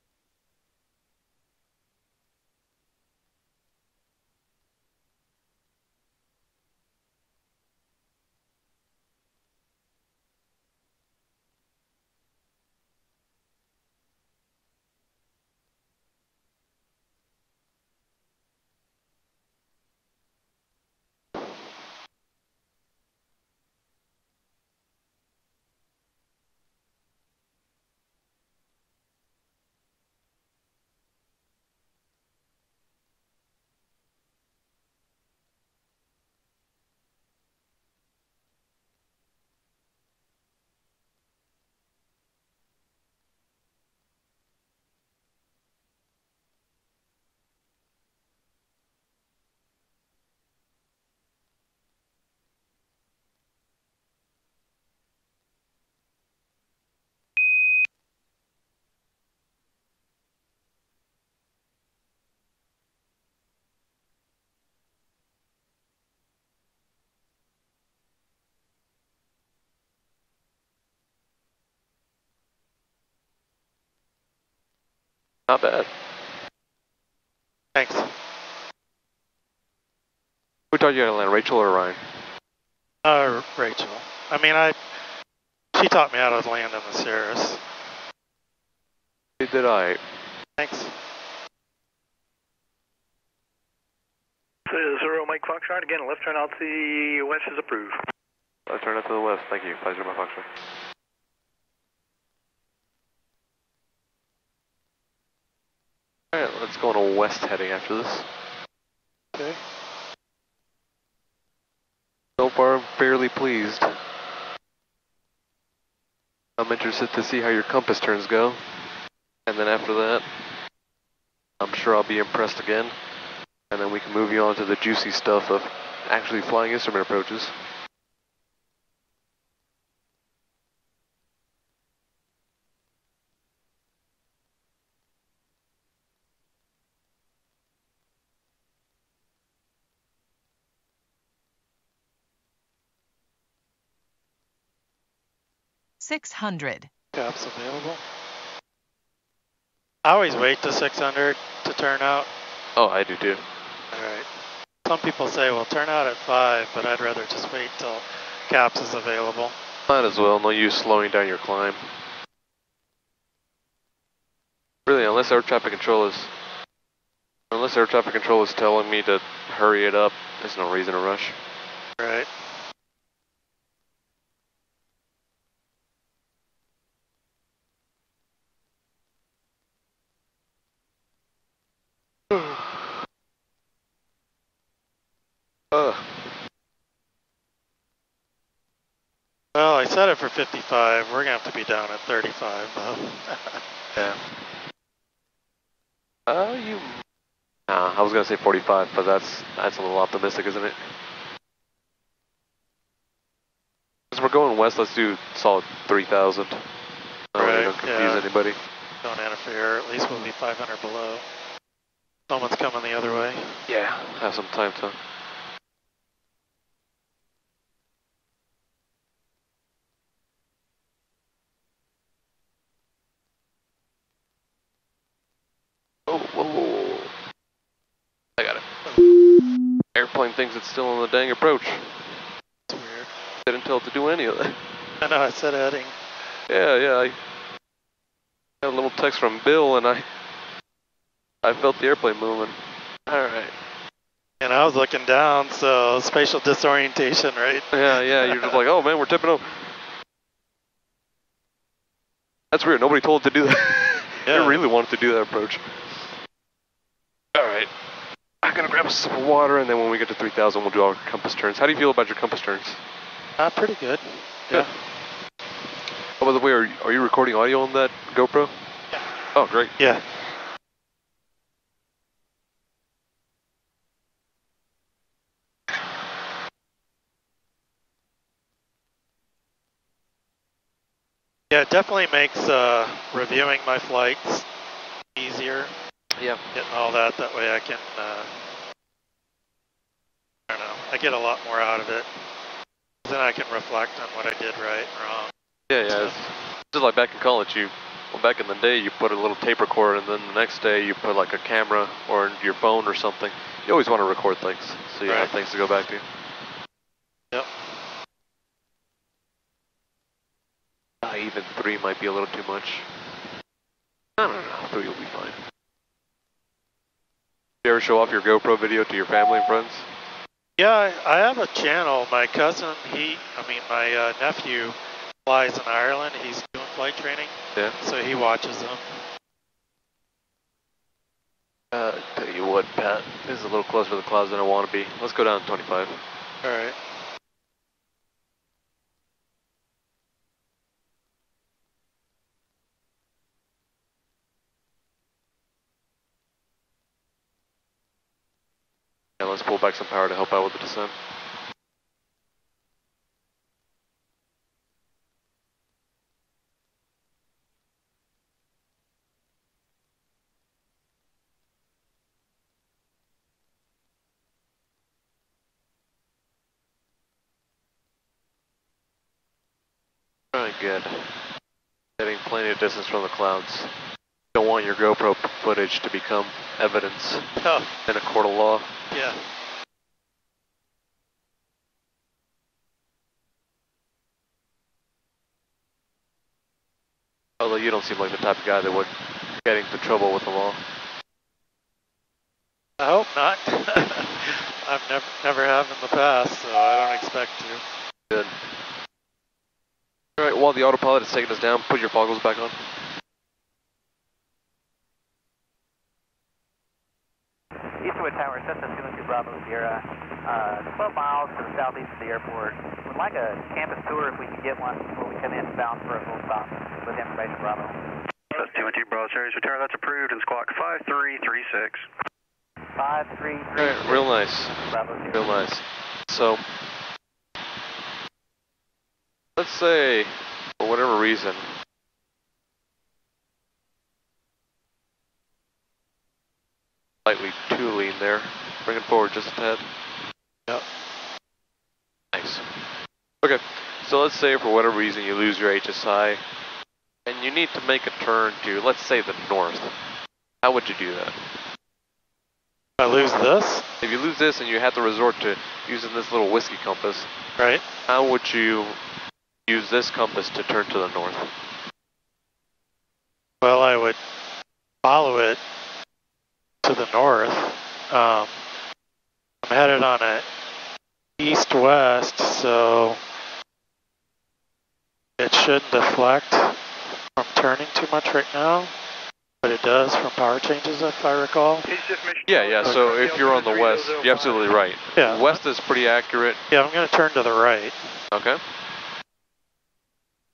Not bad. Thanks. Who taught you how to land, Rachel or Ryan? Rachel. I mean, she taught me how to land in the Cirrus. Did I? Thanks. 0 Mike Foxtrot, again, left turn out to the west is approved. Left turn out to the west, thank you. 50 Mike Foxtrot. Alright, let's go on a west heading after this. Okay. So far, I'm fairly pleased. I'm interested to see how your compass turns go. And then after that, I'm sure I'll be impressed again. And then we can move you on to the juicy stuff of actually flying instrument approaches. $600. Caps available. I always wait to 600 to turn out. Oh, I do too. Alright. Some people say, well, turn out at 5, but I'd rather just wait till caps is available. Might as well, no use slowing down your climb. Really, unless air traffic control is Unless air traffic control is telling me to hurry it up, there's no reason to rush. Right. Well, I set it for 55. We're going to have to be down at 35, though. Yeah. I was going to say 45, but that's a little optimistic, isn't it? Because we're going west, let's do solid 3,000. Right, Don't confuse anybody. Don't interfere. At least we'll be 500 below. Someone's coming the other way. Yeah, have some time to. Whoa. I got it. Airplane thinks it's still on the dang approach. That's weird. Didn't tell it to do any of that. I know, I said heading. Yeah, I got a little text from Bill and I felt the airplane moving. Alright. And I was looking down, so spatial disorientation, right? Yeah, you're just like, oh man, we're tipping over. That's weird, nobody told it to do that. Yeah. It really wanted to do that approach. Alright. I'm gonna grab a sip of water and then when we get to 3,000 we'll do our compass turns. How do you feel about your compass turns? Pretty good. Yeah. Oh, by the way, are you recording audio on that GoPro? Yeah. Oh, great. Yeah. Yeah, it definitely makes reviewing my flights easier. Yeah. Getting all that way I can, I don't know, I get a lot more out of it. Then I can reflect on what I did right and wrong. Yeah. It's just like back in college, back in the day, you put a little tape recorder and then the next day you put like a camera or your phone or something. You always want to record things so you have things to go back to. Yep. Even 3 might be a little too much. I don't know, 3 will be fine. You ever show off your GoPro video to your family and friends? Yeah, I have a channel. My cousin, my nephew flies in Ireland. He's doing flight training. Yeah. So he watches them. Tell you what, Pat, this is a little closer to the clouds than I want to be. Let's go down to 25. All right. Yeah, let's pull back some power to help out with the descent. Alright, good. Getting plenty of distance from the clouds. Don't want your GoPro footage to become evidence in a court of law. Yeah. Although you don't seem like the type of guy that would get into trouble with the law. I hope not. I've never have in the past, so I don't expect to. Good. Alright, while the autopilot is taking us down, put your goggles back on. Eastwood Tower, Cessna 212 Bravo Sierra, 12 miles to the southeast of the airport. We'd like a campus tour if we can get one before we come in bound for a full stop with information Bravo. That's 212 Bravo Series Return, that's approved in squawk 5336. 5336. Alright, real nice. Bravo Sierra. Real nice. So, let's say, for whatever reason, slightly too lean there. Bring it forward just a tad. Yep. Nice. Okay, so let's say for whatever reason you lose your HSI and you need to make a turn to, let's say, the north. How would you do that? I lose this? If you lose this and you have to resort to using this little whiskey compass, right? How would you use this compass to turn to the north? Well, I would follow it to the north. I'm headed on a east-west, so it shouldn't deflect from turning too much right now, but it does from power changes, if I recall. Yeah, so if you're on the west, you're absolutely right. Yeah. West is pretty accurate. Yeah, I'm going to turn to the right. Okay.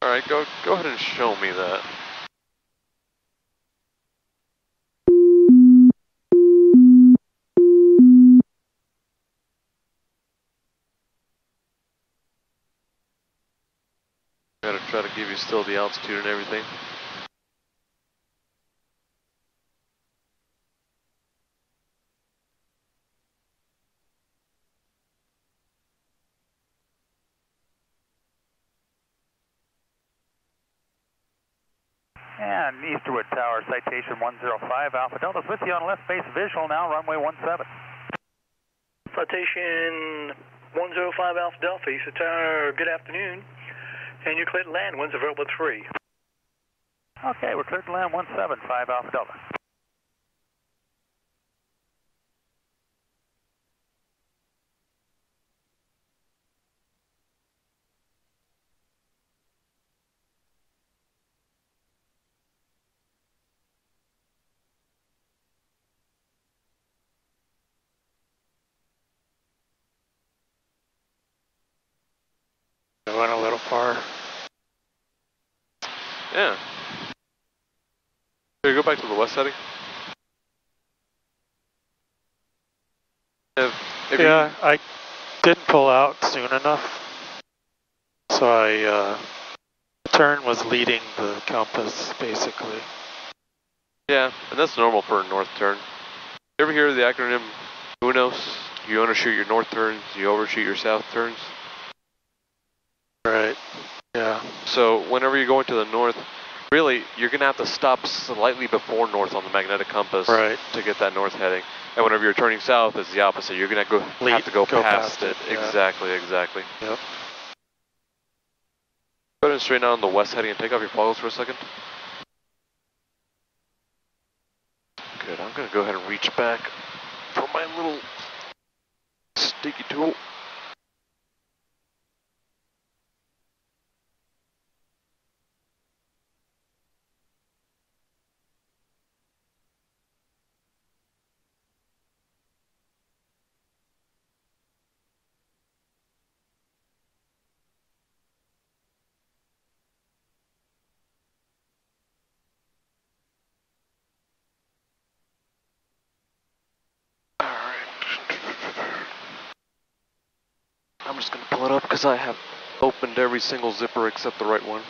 All right, go ahead and show me that. Gotta try to give you still the altitude and everything. And Easterwood Tower, citation 105, Alpha Delta's with you on left base visual now, runway 17. Citation 105 Alpha Delta, Eastwood Tower, good afternoon. And you're cleared to land, winds available at 3. Okay, we're cleared to land 175 Alpha Delta. I went a little far. Yeah. Here, go back to the west heading. Yeah, I didn't pull out soon enough, so the turn was leading the compass, basically. Yeah, and that's normal for a north turn. You ever hear the acronym UNOS? You undershoot your north turns, you overshoot your south turns. Right, yeah. So whenever you're going to the north, really, you're going to have to stop slightly before north on the magnetic compass to get that north heading. And whenever you're turning south, it's the opposite. You're going to have to go past it. Yeah. Exactly. Yep. Go ahead and straighten out on the west heading and take off your foggles for a second. Good, I'm going to go ahead and reach back for my little sticky tool. I'm just going to pull it up because I have opened every single zipper except the right one.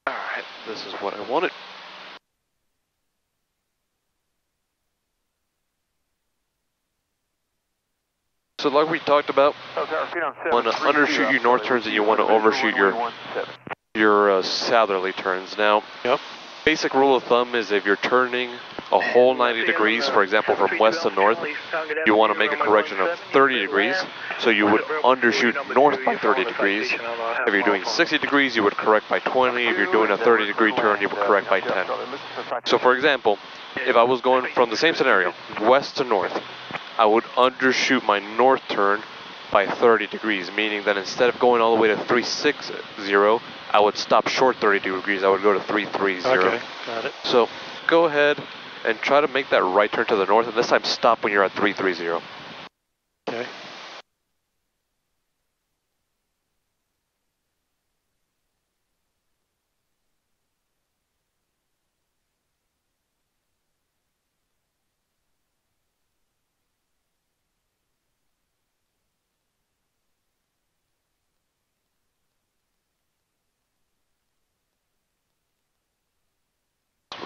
Alright, this is what I wanted. So like we talked about, you want to undershoot your north turns and you want to overshoot your southerly turns. Now, basic rule of thumb is if you're turning a whole 90 degrees, for example, from west to north, you want to make a correction of 30 degrees, so you would undershoot north by 30 degrees. If you're doing 60 degrees, you would correct by 20. If you're doing a 30-degree turn, you would correct by 10. So for example, if I was going from the same scenario, west to north, I would undershoot my north turn by 30 degrees, meaning that instead of going all the way to 360, I would stop short 30 degrees, I would go to 330. Okay, got it. So go ahead and try to make that right turn to the north, and this time stop when you're at 330. Okay.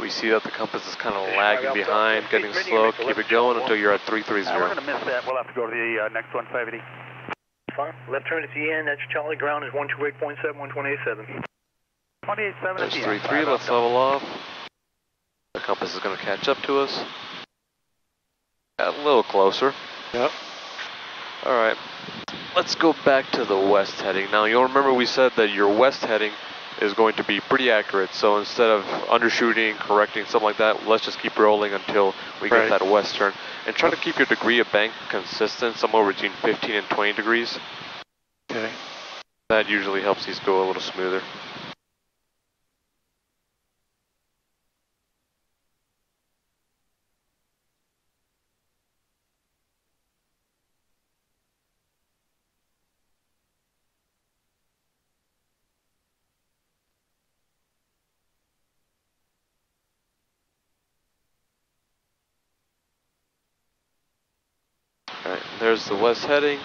We see that the compass is kind of lagging behind, getting slow. Keep it going until you're at 330. We're going to miss that. We'll have to go to the next 170. Fine. Left turn at the end. That's Charlie. Ground is 128.7, 128.7. 28.7 There's 3.3. Let's level off. The compass is going to catch up to us. A little closer. Yep. All right. Let's go back to the west heading. Now, you'll remember we said that your west heading is going to be pretty accurate. So instead of undershooting, correcting, something like that, let's just keep rolling until we get that west turn. And try to keep your degree of bank consistent, somewhere between 15 and 20 degrees. Okay. That usually helps these go a little smoother. Alright, there's the west heading,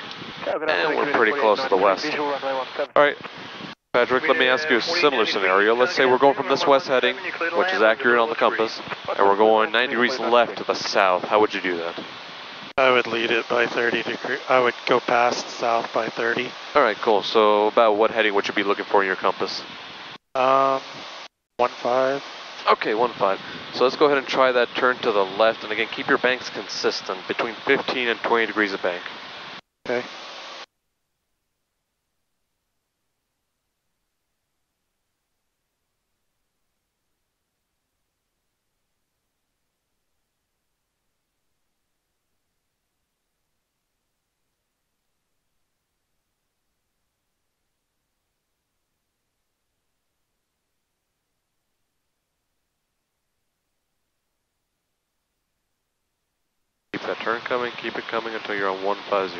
and we're pretty close to the west. Alright, Patrick, let me ask you a similar scenario. Let's say we're going from this west heading, which is accurate on the compass, and we're going 90 degrees left to the south. How would you do that? I would lead it by 30 degrees. I would go past south by 30. Alright, cool. So about what heading would you be looking for in your compass? 1-5. Okay, 1-5. So let's go ahead and try that turn to the left, and again, keep your banks consistent, between 15 and 20 degrees of bank. Okay. Keep that turn coming, keep it coming until you're on 150.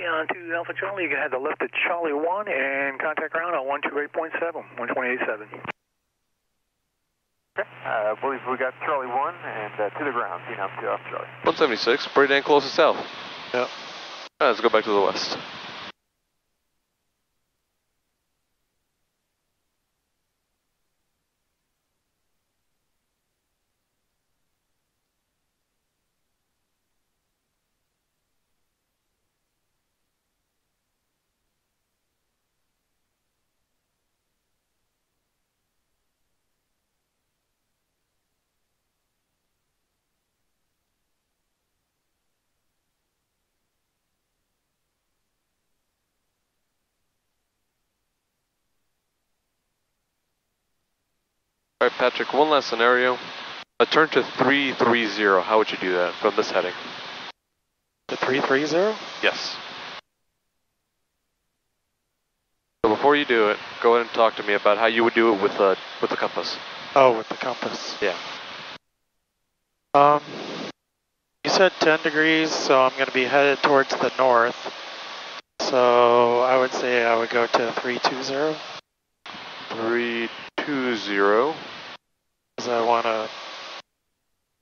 On to Alpha Charlie, you can head to left at Charlie 1 and contact ground on 128.7, 128.7. Okay, I believe we got Charlie 1 and to the ground, to Alpha Charlie. 176, pretty dang close to south. Yep. Let's go back to the west. All right, Patrick, one last scenario. A turn to 330, how would you do that from this heading? The 330? Yes. So before you do it, go ahead and talk to me about how you would do it with the compass. Oh, with the compass. Yeah. You said 10 degrees, so I'm going to be headed towards the north. So I would say I would go to 320. 320. Because I want to,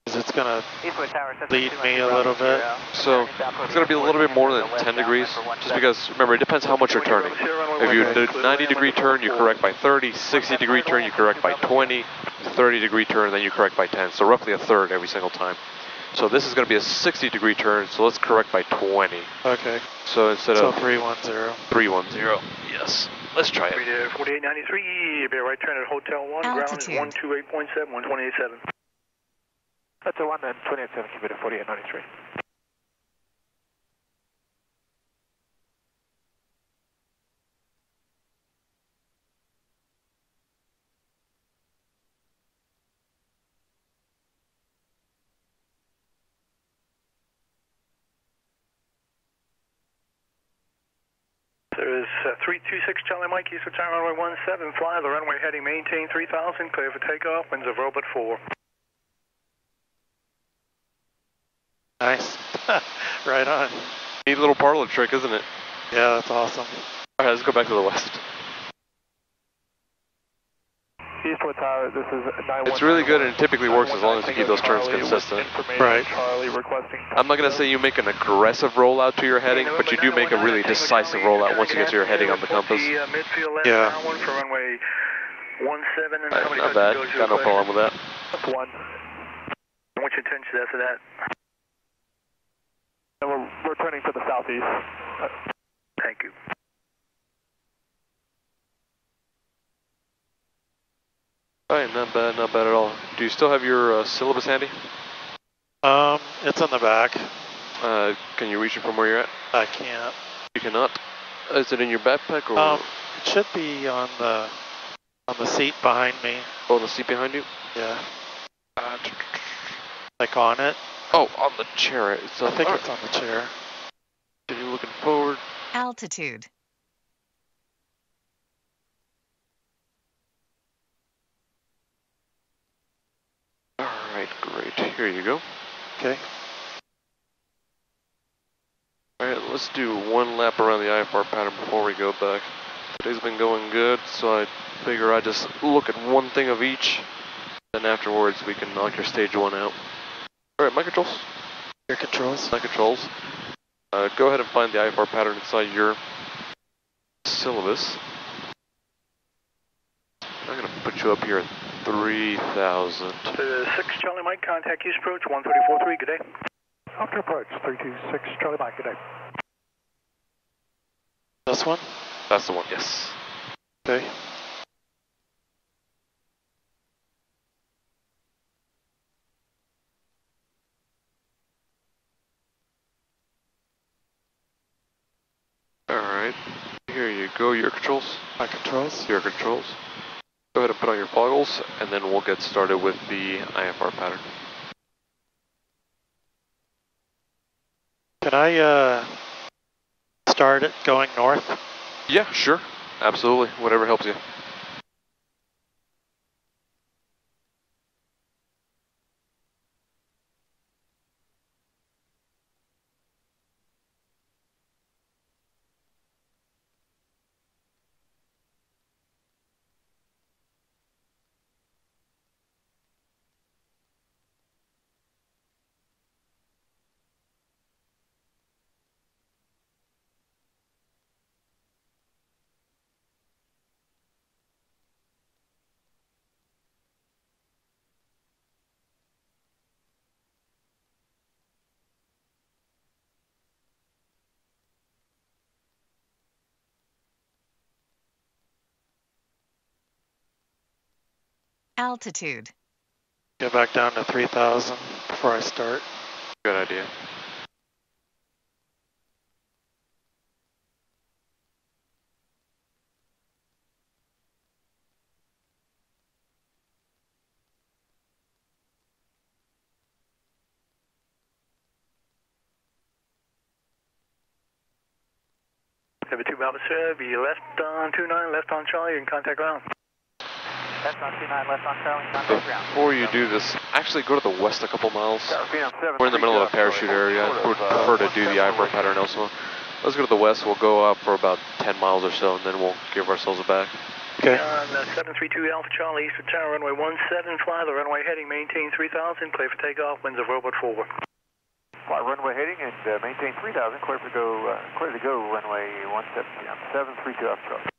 because it's going to lead me a little bit. So it's going to be a little bit more than 10 degrees, just because, remember, it depends how much you're turning. If you do 90 degree turn, you correct by 30, 60 degree turn, you correct by 20, 30 degree turn, then you correct by 10. So roughly a third every single time. So this is going to be a 60 degree turn, so let's correct by 20. Okay. So instead of 310. 310, yes. Let's try it. 4893, be a right turn at Hotel 1, Altitude. ground is 128.7, 128.7. That's a 1 and 28.7, keep it at 4893. There is 326 Charlie Mike, East of Town, runway 17, fly the runway heading, maintain 3000, clear for takeoff, winds of robot 4. Nice. Right on. Neat little parlor trick, isn't it? Yeah, that's awesome. All right, let's go back to the west. Eastwood Tower, this is 919. It's really good and it typically works as long as you keep those turns consistent. Right. Charlie requesting. I'm not going to say you make an aggressive rollout to your heading, but you do make a really decisive rollout once you get to your heading on the compass. Yeah. For runway 17 and Right, not bad. Got no problem with that. That's 1. What's your intention after that? And we're turning to the southeast. Thank you. Alright, not bad at all. Do you still have your syllabus handy? It's on the back. Can you reach it from where you're at? I can't. You cannot? Is it in your backpack or? It should be on the seat behind me. Oh, the seat behind you? Yeah. Like on it. Oh, on the chair. It's I think it's on the chair. Continue looking forward. Altitude. Alright, great. Here you go. Okay. Alright, let's do one lap around the IFR pattern before we go back. Today's been going good, so I figure I just look at one thing of each. Then afterwards we can knock your stage one out. Alright, my controls. Your controls. My controls. Go ahead and find the IFR pattern inside your syllabus. I'm going to put you up here at 3,000. 6 Charlie Mike, contact use approach 134.3, good day. After approach 326 Charlie Mike, good day. This one? That's the one, yes. Okay. Alright, here you go, your controls. My controls. Your controls. Go ahead and put on your goggles, and then we'll get started with the IFR pattern. Can I start it going north? Yeah, sure. Absolutely. Whatever helps you. Altitude. Get back down to 3,000 before I start. Good idea. Number 2 Bravo, sir, be left on 29, left on Charlie, and contact ground. Left on 29, left on Charlie, contact ground. Before you do this, actually go to the west a couple miles. We're in the middle of a parachute area. I would prefer to do the IFR pattern elsewhere. Let's go to the west. We'll go up for about 10 miles or so, and then we'll give ourselves a back. Okay. 732 Alpha Charlie, Eastern Tower, runway 17, fly the runway heading, maintain 3,000, clear for takeoff, winds of robot forward. Fly runway heading and maintain 3,000, clear to go, runway 17, 732 Alpha Charlie.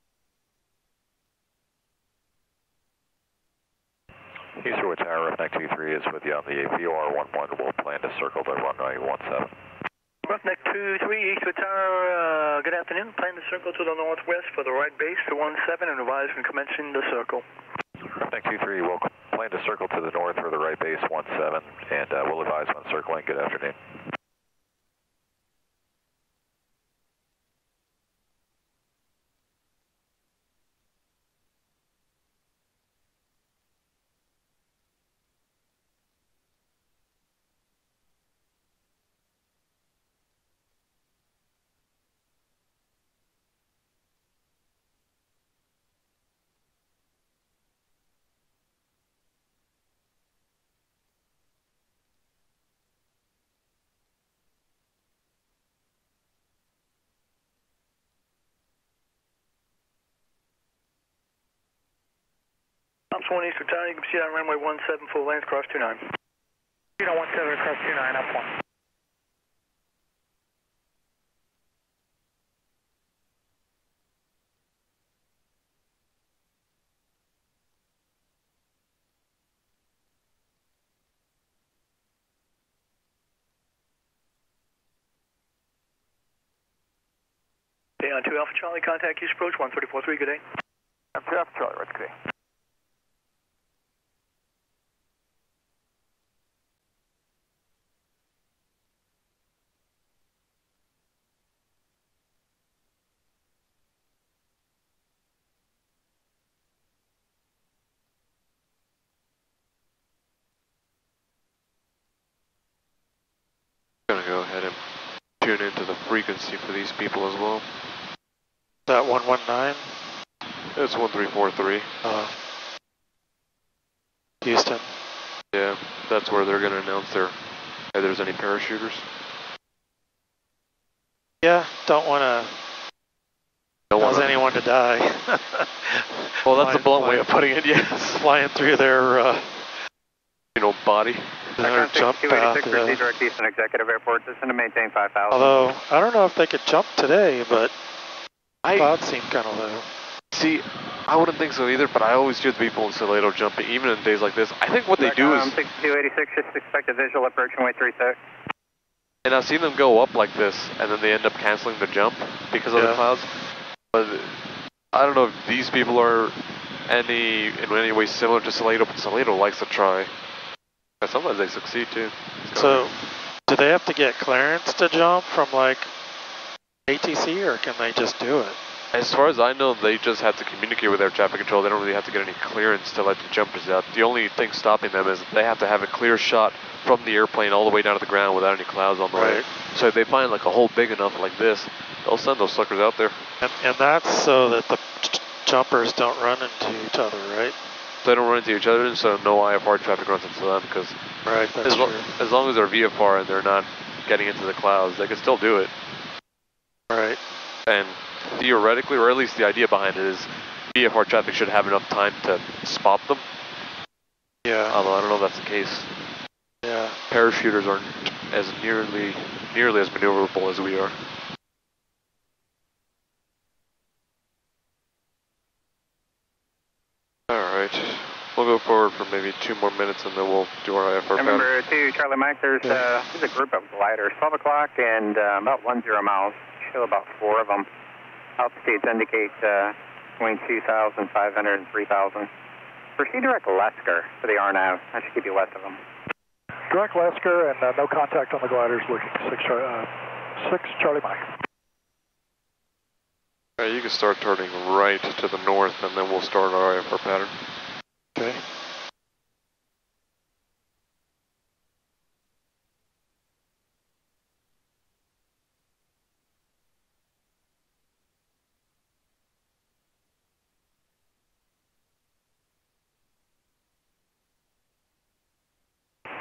Eastwood Tower, Roughneck 23 is with you on the VOR 11. We'll plan to circle the runway 17. Roughneck 23, Eastwood Tower, good afternoon. Plan to circle to the northwest for the right base to 17 and advise when commencing the circle. Roughneck 23, we'll plan to circle to the north for the right base 17, and we'll advise when circling. Good afternoon. I'm 20 Eastwood Tower, you can see on runway 17, full length, cross 29. 17 across 29, up 1. Okay, on 2 Alpha Charlie, contact use approach 134.3, good day. I'm 2 Alpha Charlie, right, good day. gonna go ahead and tune into the frequency for these people as well. That 119? It's 1343. Houston. Yeah, that's where they're gonna announce if there's any parachuters. Yeah, don't want to cause anyone to die. Well, that's a blunt way of putting it, yes. Flying through their, body. Their jump path. Proceed direct Eastern Executive Airport. Descend to maintain 5,000. Although, I don't know if they could jump today, but clouds seem kind of low. See, I wouldn't think so either, but I always hear the people in Salado jumping, even in days like this. I think what they do is... 6286, just expect a visual approach runway 36. And I've seen them go up like this, and then they end up canceling the jump because of the clouds. But I don't know if these people are in any way similar to Salado, but Salado likes to try. And sometimes they succeed too. So, do they have to get clearance to jump from like ATC, or can they just do it? As far as I know, they just have to communicate with air traffic control. They don't really have to get any clearance to let the jumpers out. The only thing stopping them is they have to have a clear shot from the airplane all the way down to the ground without any clouds on the way. So if they find like a hole big enough like this, they'll send those suckers out there. And that's so that the jumpers don't run into each other, right? They don't run into each other, so no IFR traffic runs into them, because as long as they're VFR and they're not getting into the clouds, they can still do it. Right. And theoretically, or at least the idea behind it is, VFR traffic should have enough time to spot them. Yeah. Although I don't know if that's the case. Yeah. Parachuters aren't as nearly as maneuverable as we are. Alright, we'll go forward for maybe 2 more minutes and then we'll do our IFR pattern. Number 2, Charlie Mike, there's a group of gliders, 12 o'clock and about 10 miles, show about 4 of them. Altitudes indicate between 2,500 and 3,000. Proceed direct Lesker for the RNAV, that should keep you west of them. Direct Lesker and no contact on the gliders, looking 6 Charlie Mike. You can start turning right to the north and then we'll start our IFR pattern. Okay.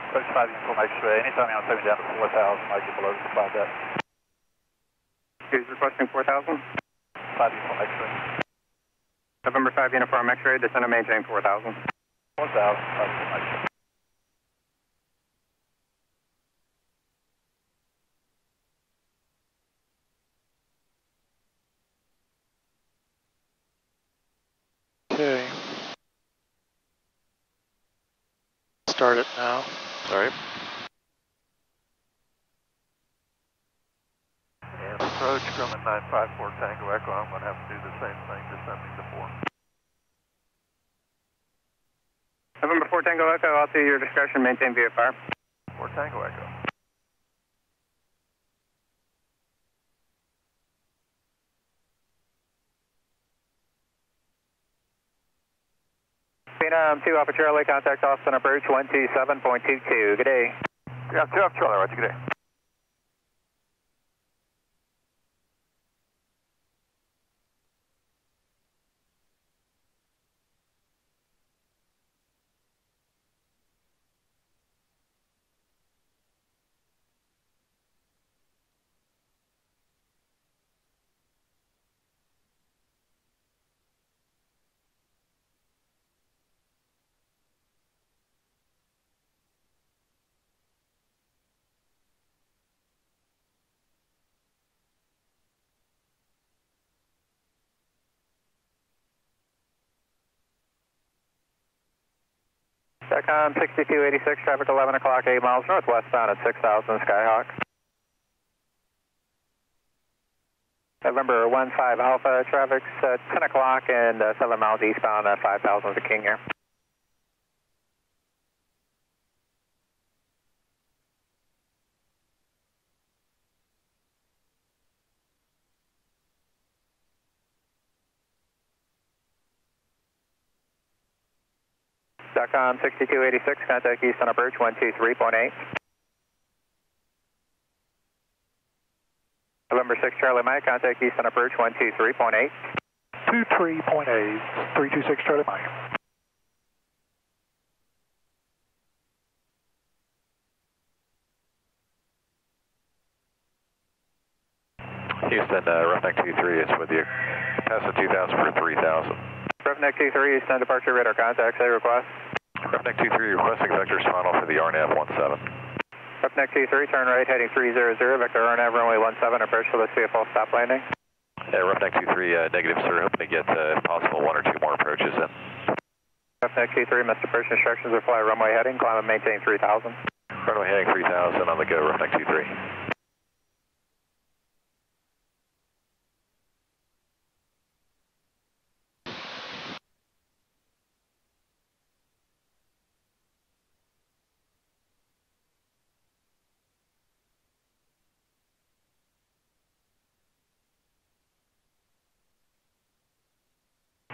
Approach 5 uniform X-ray. Anytime you want to take me down to 4,000, I get below the cloud deck. Who's requesting 4,000? 5 uniform X-ray. November 5 uniform X-ray, descend and maintain 4,000. 4,000, 5 uniform X-ray. Okay. Start it now. Alright. And approach coming 954 Tango Echo. I'm going to have to do the same thing, descending to 4. November 4 Tango Echo, I'll see your discretion, maintain VFR. 4 Tango Echo. Phenom 2 Alpha Charlie, contact Austin approach 127.22. Good day. Yeah, 2 Alpha Charlie, right, good day. SATCOM 6286, traffic 11 o'clock, 8 miles northwestbound at 6,000 Skyhawk. November 15 Alpha, traffic's 10 o'clock and 7 miles eastbound at 5,000 to King Air. SATCOM 6286, contact Houston approach 123.8. November 6 Charlie Mike, contact Eastern approach 123.8. 23.8, 326 Charlie Mike. Houston, Roughneck 23 is with you. Passing 2000 for 3000. Roughneck 23, Eastern departure radar contact, say request. Roughneck 23 requesting vectors final for the RNAV 17. Roughneck 23, turn right heading 300, vector RNAV runway 17, approach to let's see a full stop landing. Roughneck 23, negative sir, hoping to get if possible 1 or 2 more approaches in. Roughneck 23, missed approach instructions are fly runway heading, climb and maintain 3000. Runway heading 3000 on the go, Roughneck 23.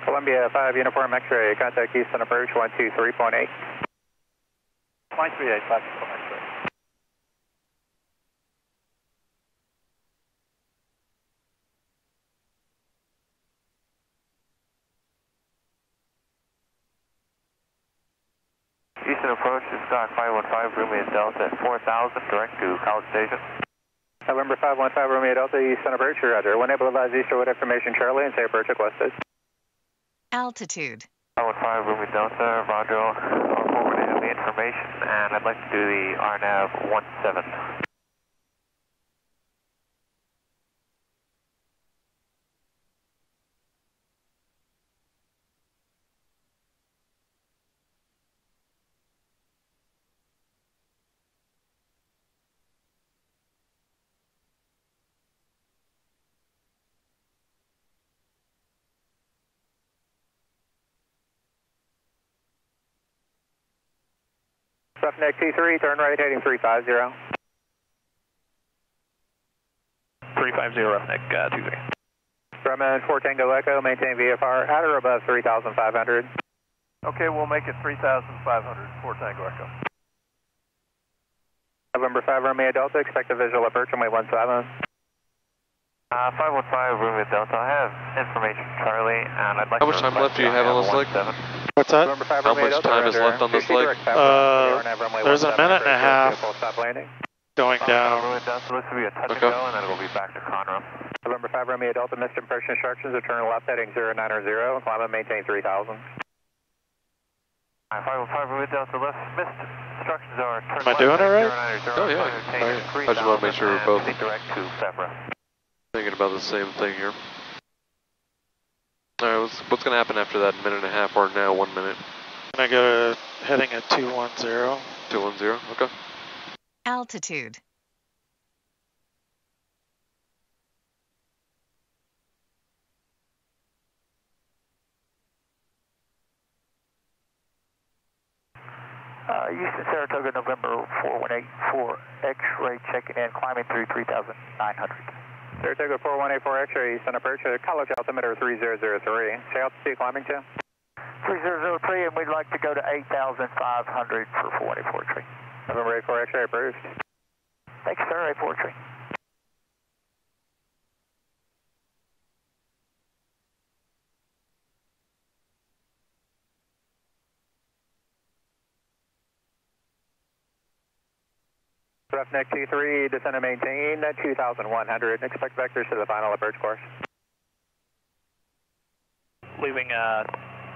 Columbia 5 Uniform X-ray, contact Houston approach 123.8. 938, 5 Uniform X-ray. Houston approach is stock 515, Romeo Delta at 4000, direct to College Station. November 515 Romeo Delta, Houston approach, roger. When able to advise Easterwood information, Charlie, and say approach requested. Altitude. 515 Romeo Delta, roger. I'll forward in the information, and I'd like to do the RNAV 17. Roughneck T3, turn right heading 350. 350 Roughneck 23. Grumman 4 Tango Echo, maintain VFR at or above 3,500. Okay, we'll make it 3,500, 4 Tango Echo. November 5 Romeo Delta, expect a visual approach on way 17. 515 Romeo Delta, I have information, Charlie, and I'd like How much time left do you have on this leg? What's that? How much time is left on this leg? There's a minute and a half going down. Romeo Delta looks to be a touch and go, and then it'll be back to Conroe. November 5 Romeo Delta, missed approach instructions, return left heading 090, climb and maintain 3000. 515 Romeo Delta, left missed instructions are turn Am I doing it right? Oh yeah. I just want to make sure we're both direct to Febra. thinking about the same thing here. Alright, what's going to happen after that minute and a half, or now 1 minute? I'm going to go to heading at 210. 210, okay. Altitude. Houston, Saratoga, November 4184, X-ray checking in, climbing through 3,900. Saratoga 4184 X-ray, Eastern approach, college altimeter 3003. Say altitude climbing to? 3003, and we'd like to go to 8,500 for 4184 tree. November 84 X-ray approved. Thanks, sir, 84 tree. Roughneck T3, descend and maintain 2,100. Expect vectors to the final approach course. Leaving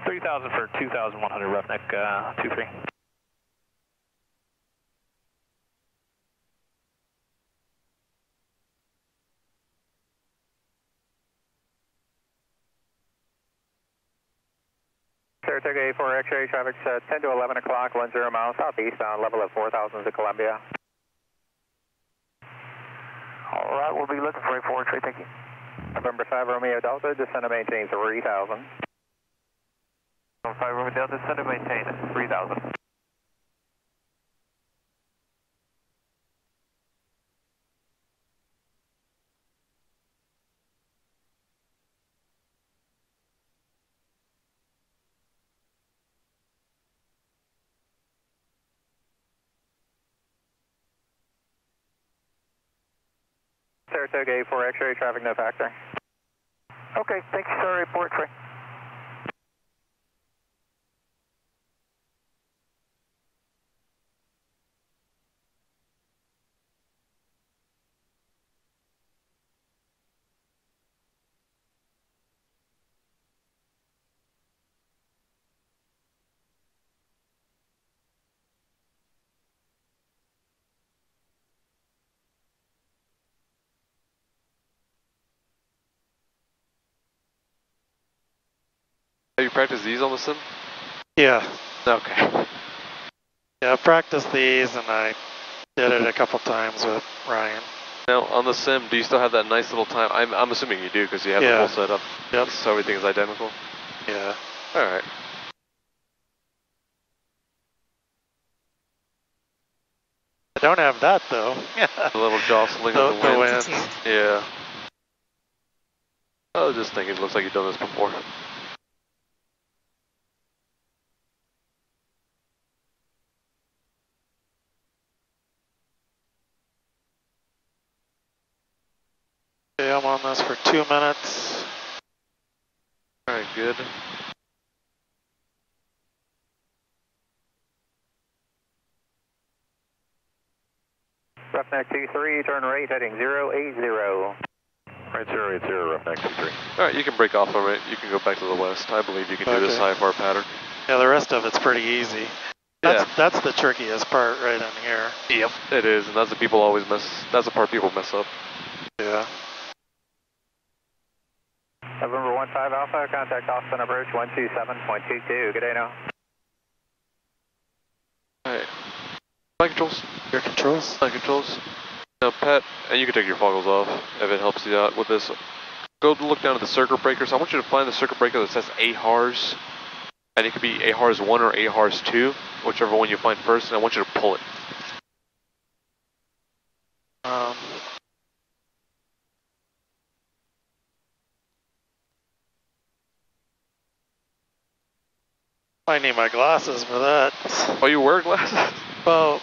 3,000 for 2,100 Roughneck 23. Saratoga A4 X-ray, traffic's 10 to 11 o'clock, 10 miles southeast on level of 4,000 to Columbia. All right, we'll be looking for A4 X-ray, thank you. November 5 Romeo Delta, descend and maintain 3,000. November 5 Romeo Delta, descend and maintain 3,000. Saratoga 84 X-ray, traffic no factor. Okay, thank you, sir. Report, Trey. Have you practiced these on the sim? Yeah. Okay. Yeah, I practiced these and I did it a couple times with Ryan. Now, on the sim, do you still have that nice little time? I'm assuming you do because you have the full setup. Yep. So everything is identical? Yeah. Alright. I don't have that though. A little jostling of the wind. Altitude. Yeah. I was just thinking, it looks like you've done this before. Okay, I'm on this for 2 minutes. Alright, good. Roughneck 23, turn right, heading 080. Right 080, Roughneck 23. Alright, you can break off from it. You can go back to the west. I believe you can do this IFR pattern. Yeah, the rest of it's pretty easy. That's the trickiest part right in here. Yep, it is, and that's the people always that's the part people mess up. Yeah. November 15 Alpha, contact Austin approach 127.22. Good day now. Alright. Flight controls. Your controls. Flight controls. Now, Pat, and you can take your foggles off if it helps you out with this. Go look down at the circuit breakers. I want you to find the circuit breaker that says AHARS. And it could be AHARS 1 or AHARS 2, whichever one you find first, and I want you to pull it. I need my glasses for that. Oh, you wear glasses? Well,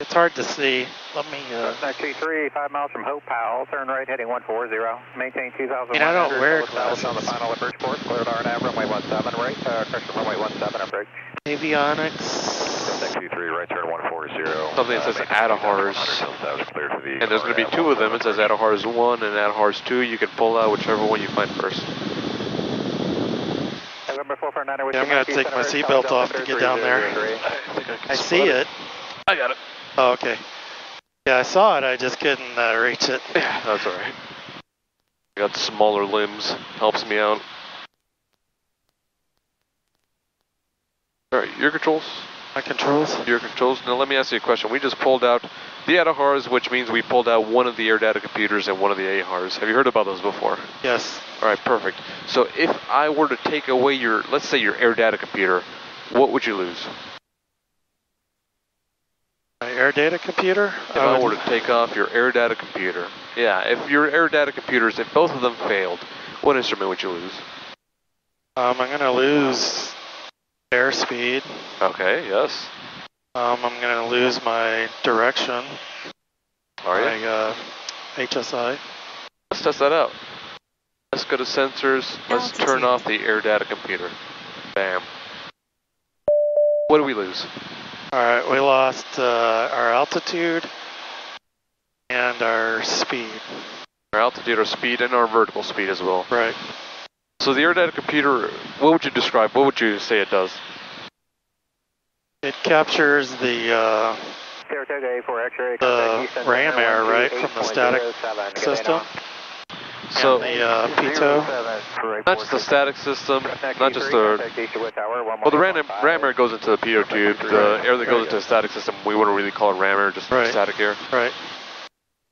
it's hard to see. Let me. Roughneck 23, 5 miles from Hope Powell, turn right, heading 140. Maintain 2,100. I don't wear glasses. On the final approach course, cleared RNAV, runway 17, right, correction, runway 17, approach. Avionics. Roughneck 23, right turn 140. Something that says AHARS. And there's going to be two of them. It says AHARS 1 and AHARS 2. You can pull out whichever one you find first. Yeah, I'm going to take my seatbelt off to get down there. I see it. I got it. Oh, okay. Yeah, I saw it. I just couldn't reach it. Yeah, that's all right. I got smaller limbs. Helps me out. All right, your controls. My controls? Your controls. Now let me ask you a question. We just pulled out the AHARS, which means we pulled out one of the air data computers and one of the AHARS. Have you heard about those before? Yes. All right, perfect. So if I were to take away your, let's say your air data computer, what would you lose? My air data computer? If I were to take off your air data computer. Yeah, if your air data computers, if both of them failed, what instrument would you lose? I'm going to lose airspeed. Okay, yes. I'm going to lose my direction. Are you? My HSI. Let's test that out. Let's go to sensors. Let's turn off the air data computer. Bam. What do we lose? Alright, we lost our altitude and our speed. Our altitude, our speed, and our vertical speed as well. Right. So the air data computer, what would you describe? What would you say it does? It captures the ram air, right, from the static system. So, and the pitot. Not just the static system, not just the... Well, the ram air goes into the pitot tube. The air that goes into the static system, we wouldn't really call it ram air, just static air. Right.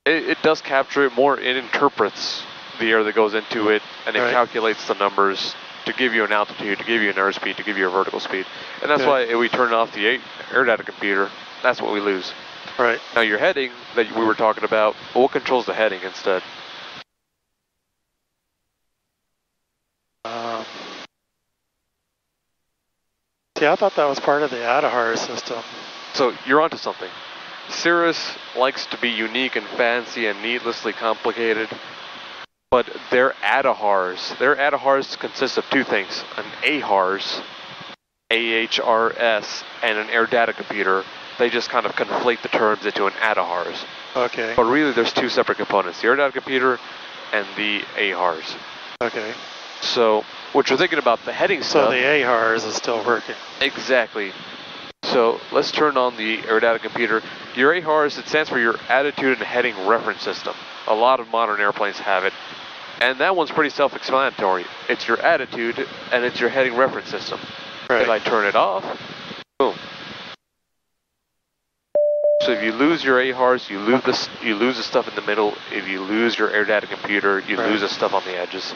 It does capture it more. It interprets the air that goes into it, and it calculates the numbers to give you an altitude, to give you an airspeed, to give you a vertical speed. And that's why if we turn off the air data computer, that's what we lose. Right. Now your heading that we were talking about, what controls the heading instead? See, I thought that was part of the AHARS system. So you're onto something. Cirrus likes to be unique and fancy and needlessly complicated, but their ADAHRs consist of two things: an AHRS, AHRS, and an air data computer. They just kind of conflate the terms into an ADAHRS. Okay. But really, there's two separate components: the air data computer and the AHRS. Okay. So, what you're thinking about the heading stuff... So the AHRS is still working. Exactly. So, let's turn on the air data computer. Your AHRS, it stands for your Attitude and Heading Reference System. A lot of modern airplanes have it. And that one's pretty self-explanatory. It's your attitude, and it's your heading reference system. Right. If I turn it off, boom. So if you lose your AHRS, you lose the stuff in the middle. If you lose your air data computer, you lose the stuff on the edges.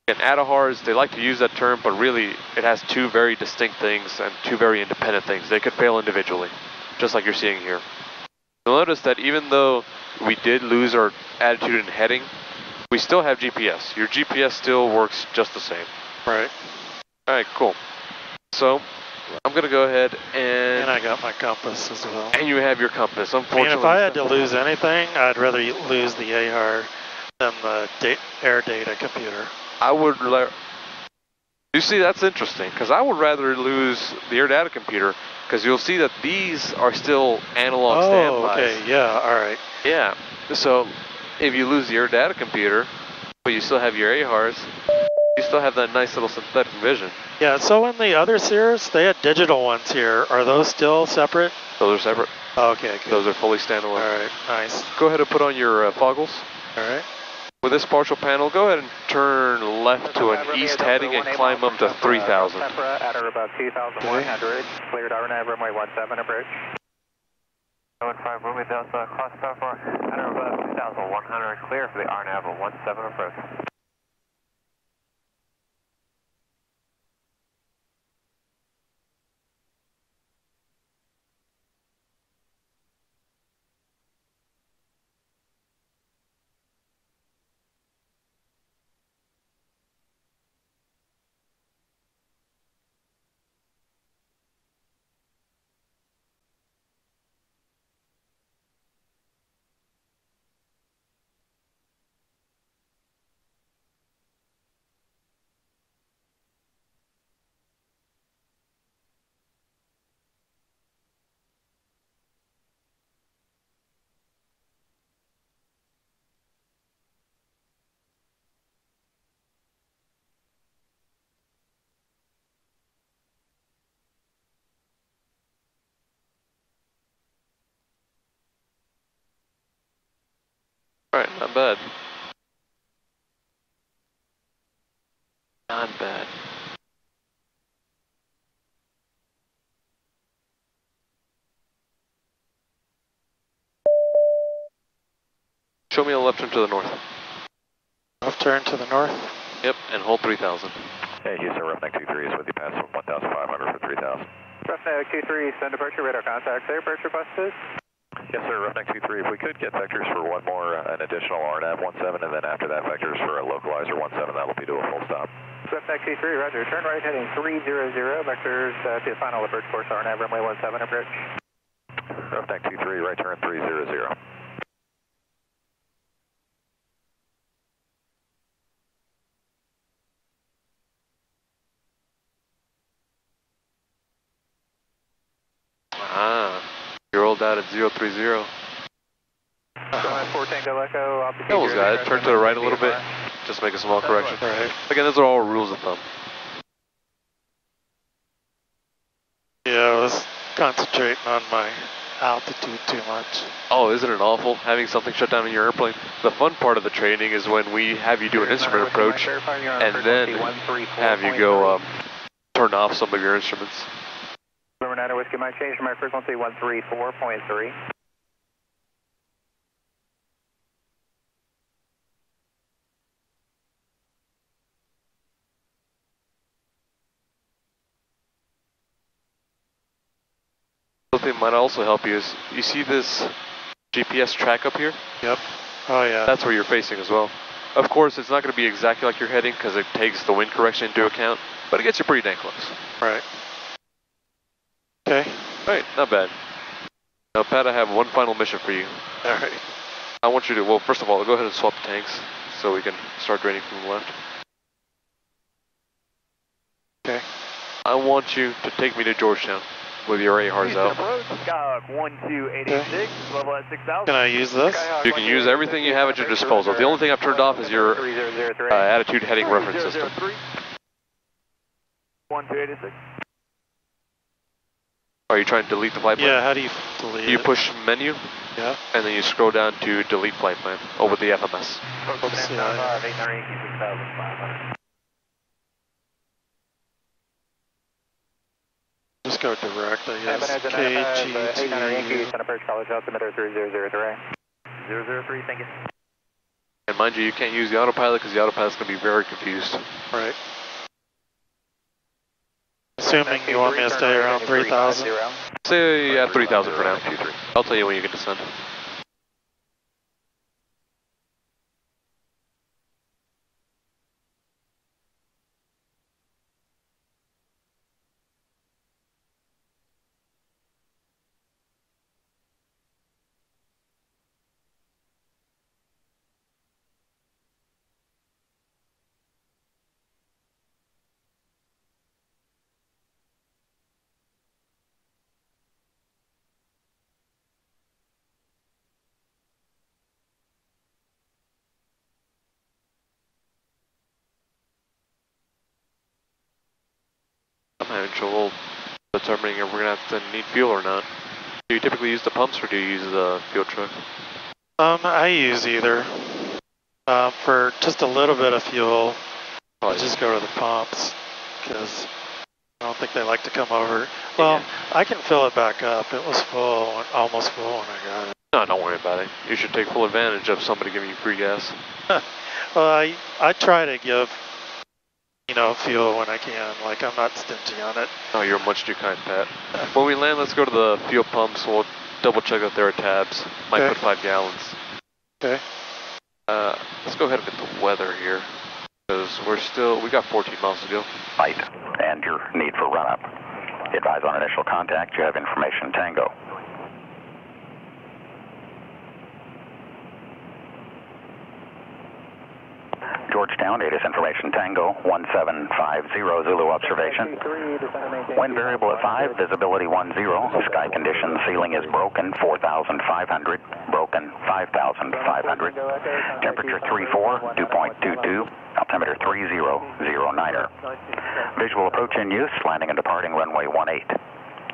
And ADAHRs, they like to use that term, but really it has two very distinct things and two very independent things. They could fail individually, just like you're seeing here. You'll notice that even though we did lose our attitude and heading, we still have GPS. Your GPS still works just the same. Right. All right, cool. So I'm going to go ahead and... And I got my compass as well. And you have your compass. Unfortunately, I mean, if I had to lose anything, I'd rather lose the AHR than the air data computer. I would... You see, that's interesting, because I would rather lose the air data computer, because you'll see that these are still analog standbys. Okay, yeah, all right. Yeah, so if you lose the air data computer, but you still have your AHRS, you still have that nice little synthetic vision. Yeah, so in the other Cirrus, they had digital ones here. Are those still separate? Those are separate. Oh, okay, good. Those are fully standalone. All right, nice. Go ahead and put on your foggles. All right. With this partial panel, go ahead and turn left to an east heading and climb up to 3,000. At or about 2,100, cleared RNAV runway 17 approach. 15 Romeo Delta, cross for at or about 2,100, clear for the RNAV 17 approach. Alright, not bad. Not bad. Show me a left turn to the north. Left turn to the north? Yep, and hold 3,000. Hey, Houston, Roughneck 23 is with you past 1,500 for 3,000. Roughneck 23, send departure, radar contact, clear, departure buses. Yes, sir, Roughneck 23, if we could get vectors for one more, an additional RNAV 17, and then after that vectors for a localizer 17, that'll be to a full stop. Roughneck 23, roger, turn right heading 300, vectors to the final approach course, RNAV runway 17 approach. Roughneck 23, right turn 300. You're rolled out at 030. Hills guy, turn to the right a little bit. Just make a small correction. Right. Again, those are all rules of thumb. Yeah, I was concentrating on my altitude too much. Oh, isn't it awful having something shut down in your airplane? The fun part of the training is when we have you do an instrument approach and then have you go turn off some of your instruments. Number 9 Whiskey, my change to my frequency 134.3. Something that might also help you is, you see this GPS track up here? Yep. Oh yeah. That's where you're facing as well. Of course, it's not going to be exactly like you're heading because it takes the wind correction into account, but it gets you pretty dang close. Right. Okay. Alright, not bad. Now, Pat, I have one final mission for you. All right. I want you to, well, first of all, go ahead and swap the tanks so we can start draining from the left. Okay. I want you to take me to Georgetown with your ARs out. Skyhawk 12886, level at 6,000. Can I use this? You can use everything you have at your disposal. The only thing I've turned off is your attitude heading reference system. 1286. Are you trying to delete the flight plan? Yeah, how do you delete it? You push menu, yeah, and then you scroll down to delete flight plan over the FMS. Oops, yeah. Just go direct, I guess. KGTU. Approach College Altimeter 3003. 003, thank you. And mind you, you can't use the autopilot because the autopilot's going to be very confused. Right. Assuming you want me to stay around 3,000. Say at 3,000 for now. I'll tell you when you can descend. I'm having trouble determining if we're going to have to need fuel or not. Do you typically use the pumps or do you use the fuel truck? I use either. For just a little bit of fuel, I just go to the pumps because I don't think they like to come over. Well, I can fill it back up. It was full, almost full when I got it. No, don't worry about it. You should take full advantage of somebody giving you free gas. Well, I try to give, fuel when I can. Like, I'm not stingy on it. Oh, you're much too kind, Pat. When we land, let's go to the fuel pumps. We'll double check that there are tabs. Might put 5 gallons. Okay. Let's go ahead and get the weather here. Because we got 14 miles to go. Light and your need for run-up. Advise on initial contact, you have information Tango. Georgetown, data information Tango, 1750 Zulu observation. Wind variable at 5, visibility 10. Sky condition, ceiling is broken, 4,500. Broken, 5,500. Temperature 34, dew point 22. Altimeter 3009er. Visual approach in use, landing and departing runway 18.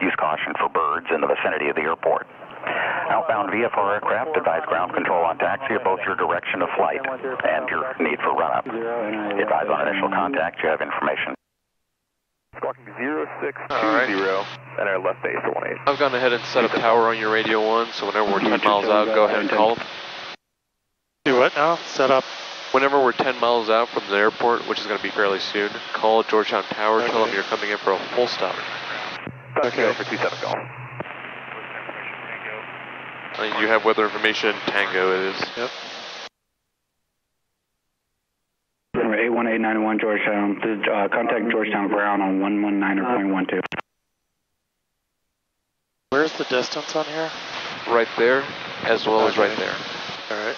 Use caution for birds in the vicinity of the airport. Outbound VFR aircraft, advise ground control on taxi of both your direction of flight and your need for run-up. Advise on initial contact, you have information. Squawking 0620 and our left base 18. I've gone ahead and set up tower on your radio 1, so whenever we're 10 miles out, go ahead and call them. Do what now? Set up? Whenever we're 10 miles out from the airport, which is going to be fairly soon, call Georgetown Tower, tell them you're coming in for a full stop. Okay. For 27 golf. You have weather information, Tango it is. Yep. 81891 Georgetown. Contact Georgetown ground on 119.12. Where's the distance on here? Right there, as well as right there. All right.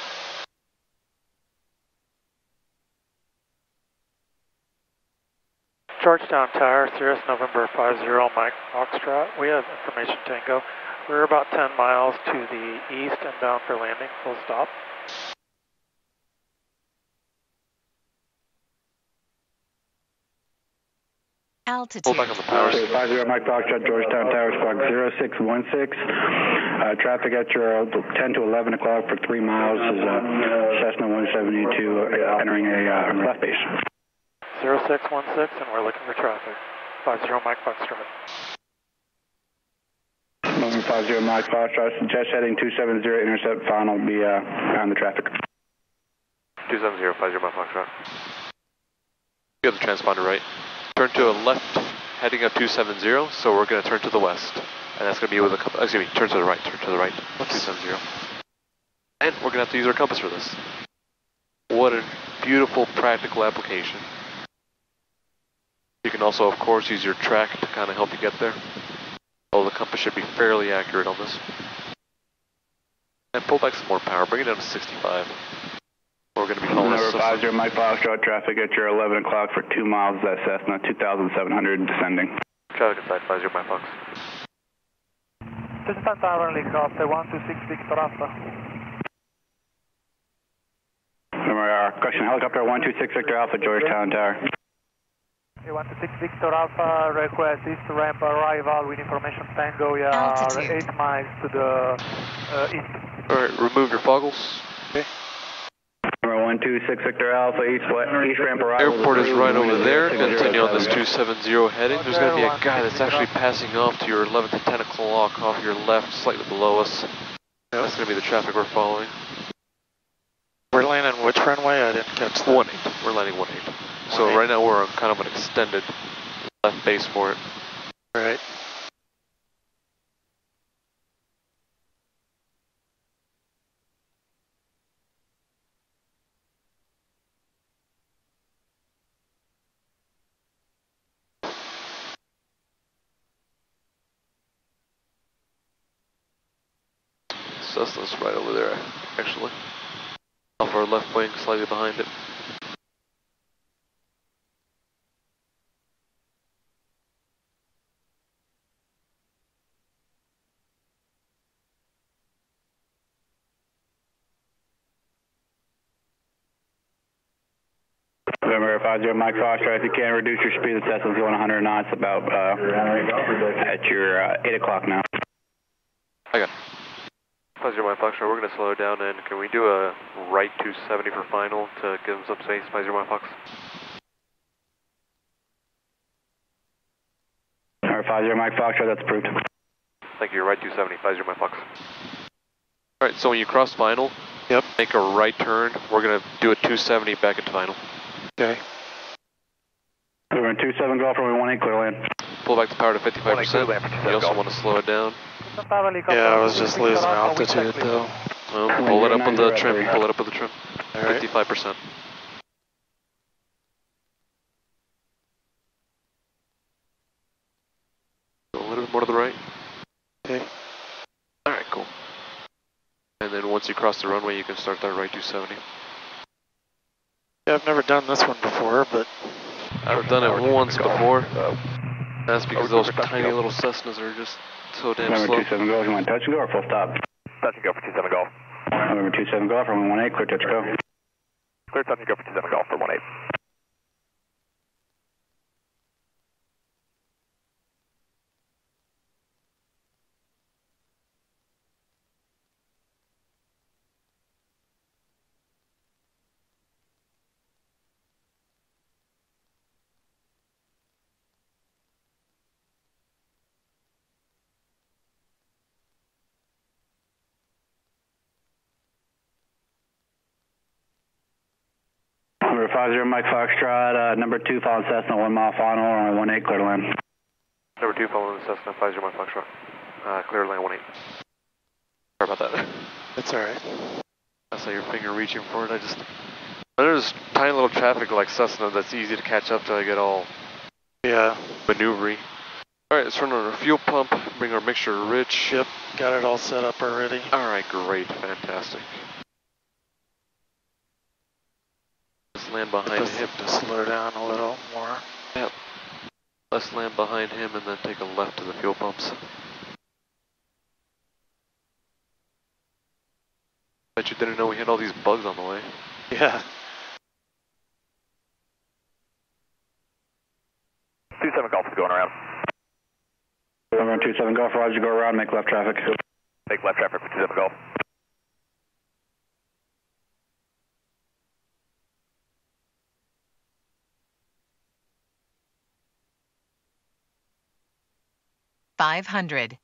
Georgetown Tower, Cirrus November 50 Mike Foxtrot. We have information Tango. We're about 10 miles to the east and bound for landing, full stop. Altitude. Pull back on the power. 50 Mike Foxtrot, Georgetown Tower, squawk 0616. Traffic at your 10 to 11 o'clock for 3 miles is Cessna 172 entering a left base. 0616, and we're looking for traffic. 50 Mike Foxtrot. Moving 50 Mike Foxtrot, just heading 270, intercept final, be on the traffic. 270, 50 Mike Foxtrot. You have the transponder right. Turn to a left, heading up 270, so we're going to turn to the west. And that's going to be with a compass, excuse me, turn to the right, 270. And we're going to have to use our compass for this. What a beautiful, practical application. You can also, of course, use your track to kind of help you get there. Although the compass should be fairly accurate on this. And pull back some more power, bring it down to 65. We're going to be calling Number 50 Mike Foxtrot, traffic at your 11 o'clock for 2 miles, that Cessna 2700 descending. Traffic inside 50 Mike Fox. This is Tower and helicopter 126 Victor Alpha. Question, helicopter 126 Victor Alpha, Georgetown Tower. 126 Victor Alpha, request east ramp arrival with information Tango, yeah, Altitude. 8 miles to the east. Alright, remove your foggles. Okay. Number 126 Victor Alpha, east ramp arrival. Airport is right over there. Continue on this 270 heading. There's going to be a guy that's actually passing off to your 11 to 10 o'clock off your left, slightly below us. That's going to be the traffic we're following. We're landing which runway? I didn't catch that. 18. We're landing 18. So right now we're on kind of an extended left base for it. Alright. Cessna's right over there, actually. Off our left wing, slightly behind it. November 50 Mike Foxtrot, if you can reduce your speed, the Cessna's going 100 knots about at your 8 o'clock now. I got it. 50 Mike Foxtrot, we're going to slow down, and can we do a right 270 for final to give them some space, 50 Mike Fox? Number 50 Mike Foxtrot, that's approved. Thank you, right 270, 50 Mike Fox. Alright, so when you cross final, make a right turn. We're going to do a 270 back into final. Okay. We're in 27 Golf, runway 18, clear land. Pull back the power to 55%. You also want to slow it down. Yeah, I was just losing altitude though. Pull it up with the trim. Pull it up with the trim. Alright. 55%. A little bit more to the right. Okay. Alright, cool. And then once you cross the runway, you can start that right 270. Yeah, I've never done this one before, but I've done it once before. That's because those tiny little Cessnas are just so damn slow. Number 27 Golf, you want touch and go or full stop? Touch and go for 27 Golf. Number 27 Golf, runway 18, clear touch go. Clear touch and go for 27 Golf for 18. Number 50 Mike Foxtrot, number 2 following Cessna, 1 mile final, runway 18, clear to land. Number 2 following Cessna, 50 Mike Foxtrot. Clear to land 18. Sorry about that. It's alright. I saw your finger reaching for it. There's tiny little traffic like Cessna that's easy to catch up to. I get all maneuvery. Alright, let's turn on our fuel pump, bring our mixture rich. Yep, got it all set up already. Alright, great, fantastic. Let's land behind him to slow down a little more. Yep. Let's land behind him and then take a left to the fuel pumps. Bet you didn't know we had all these bugs on the way. Yeah. 27 Golf is going around. Number 27 Golf, Roger, go around, make left traffic. Make left traffic for 27 Golf. $500.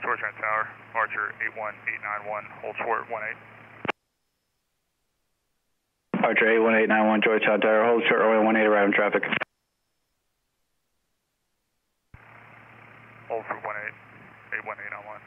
Georgetown Tower, Archer 81891, hold short 18. Archer 81891, Georgetown Tower, hold short runway 18, arriving traffic. 81891.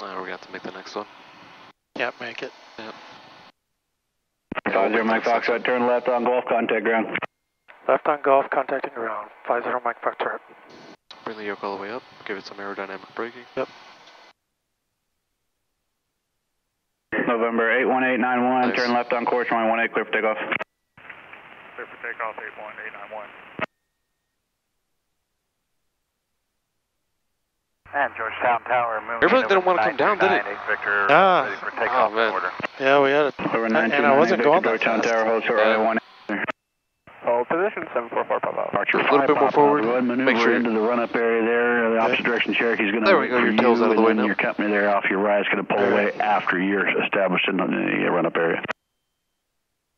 We're gonna have to make the next one. Can't make it. Yep. 50 Mike Foxtrot, turn left on Golf, contact ground. Left on Golf, contacting ground. 50 Mike Foxtrot. Bring the yoke all the way up, give it some aerodynamic braking. Yep. November 81891, Nice. turn left on course, runway 18, clear for takeoff. Clear for takeoff, 81891. And Georgetown Tower moving. Everybody didn't want to come down, did it? Victor, Ah. ready for takeoff order. Yeah, we had it. Over And I wasn't going that Georgetown fast. Tower, hold short, runway 18. Hold position, 745 Papa. Departure A little bit more forward. Go ahead and maneuver Make sure into the run-up area there. The opposite direction Cherokee's going to There we go, your tail's out of the way now. Your company there off your right is going to pull away after you're established in the run-up area.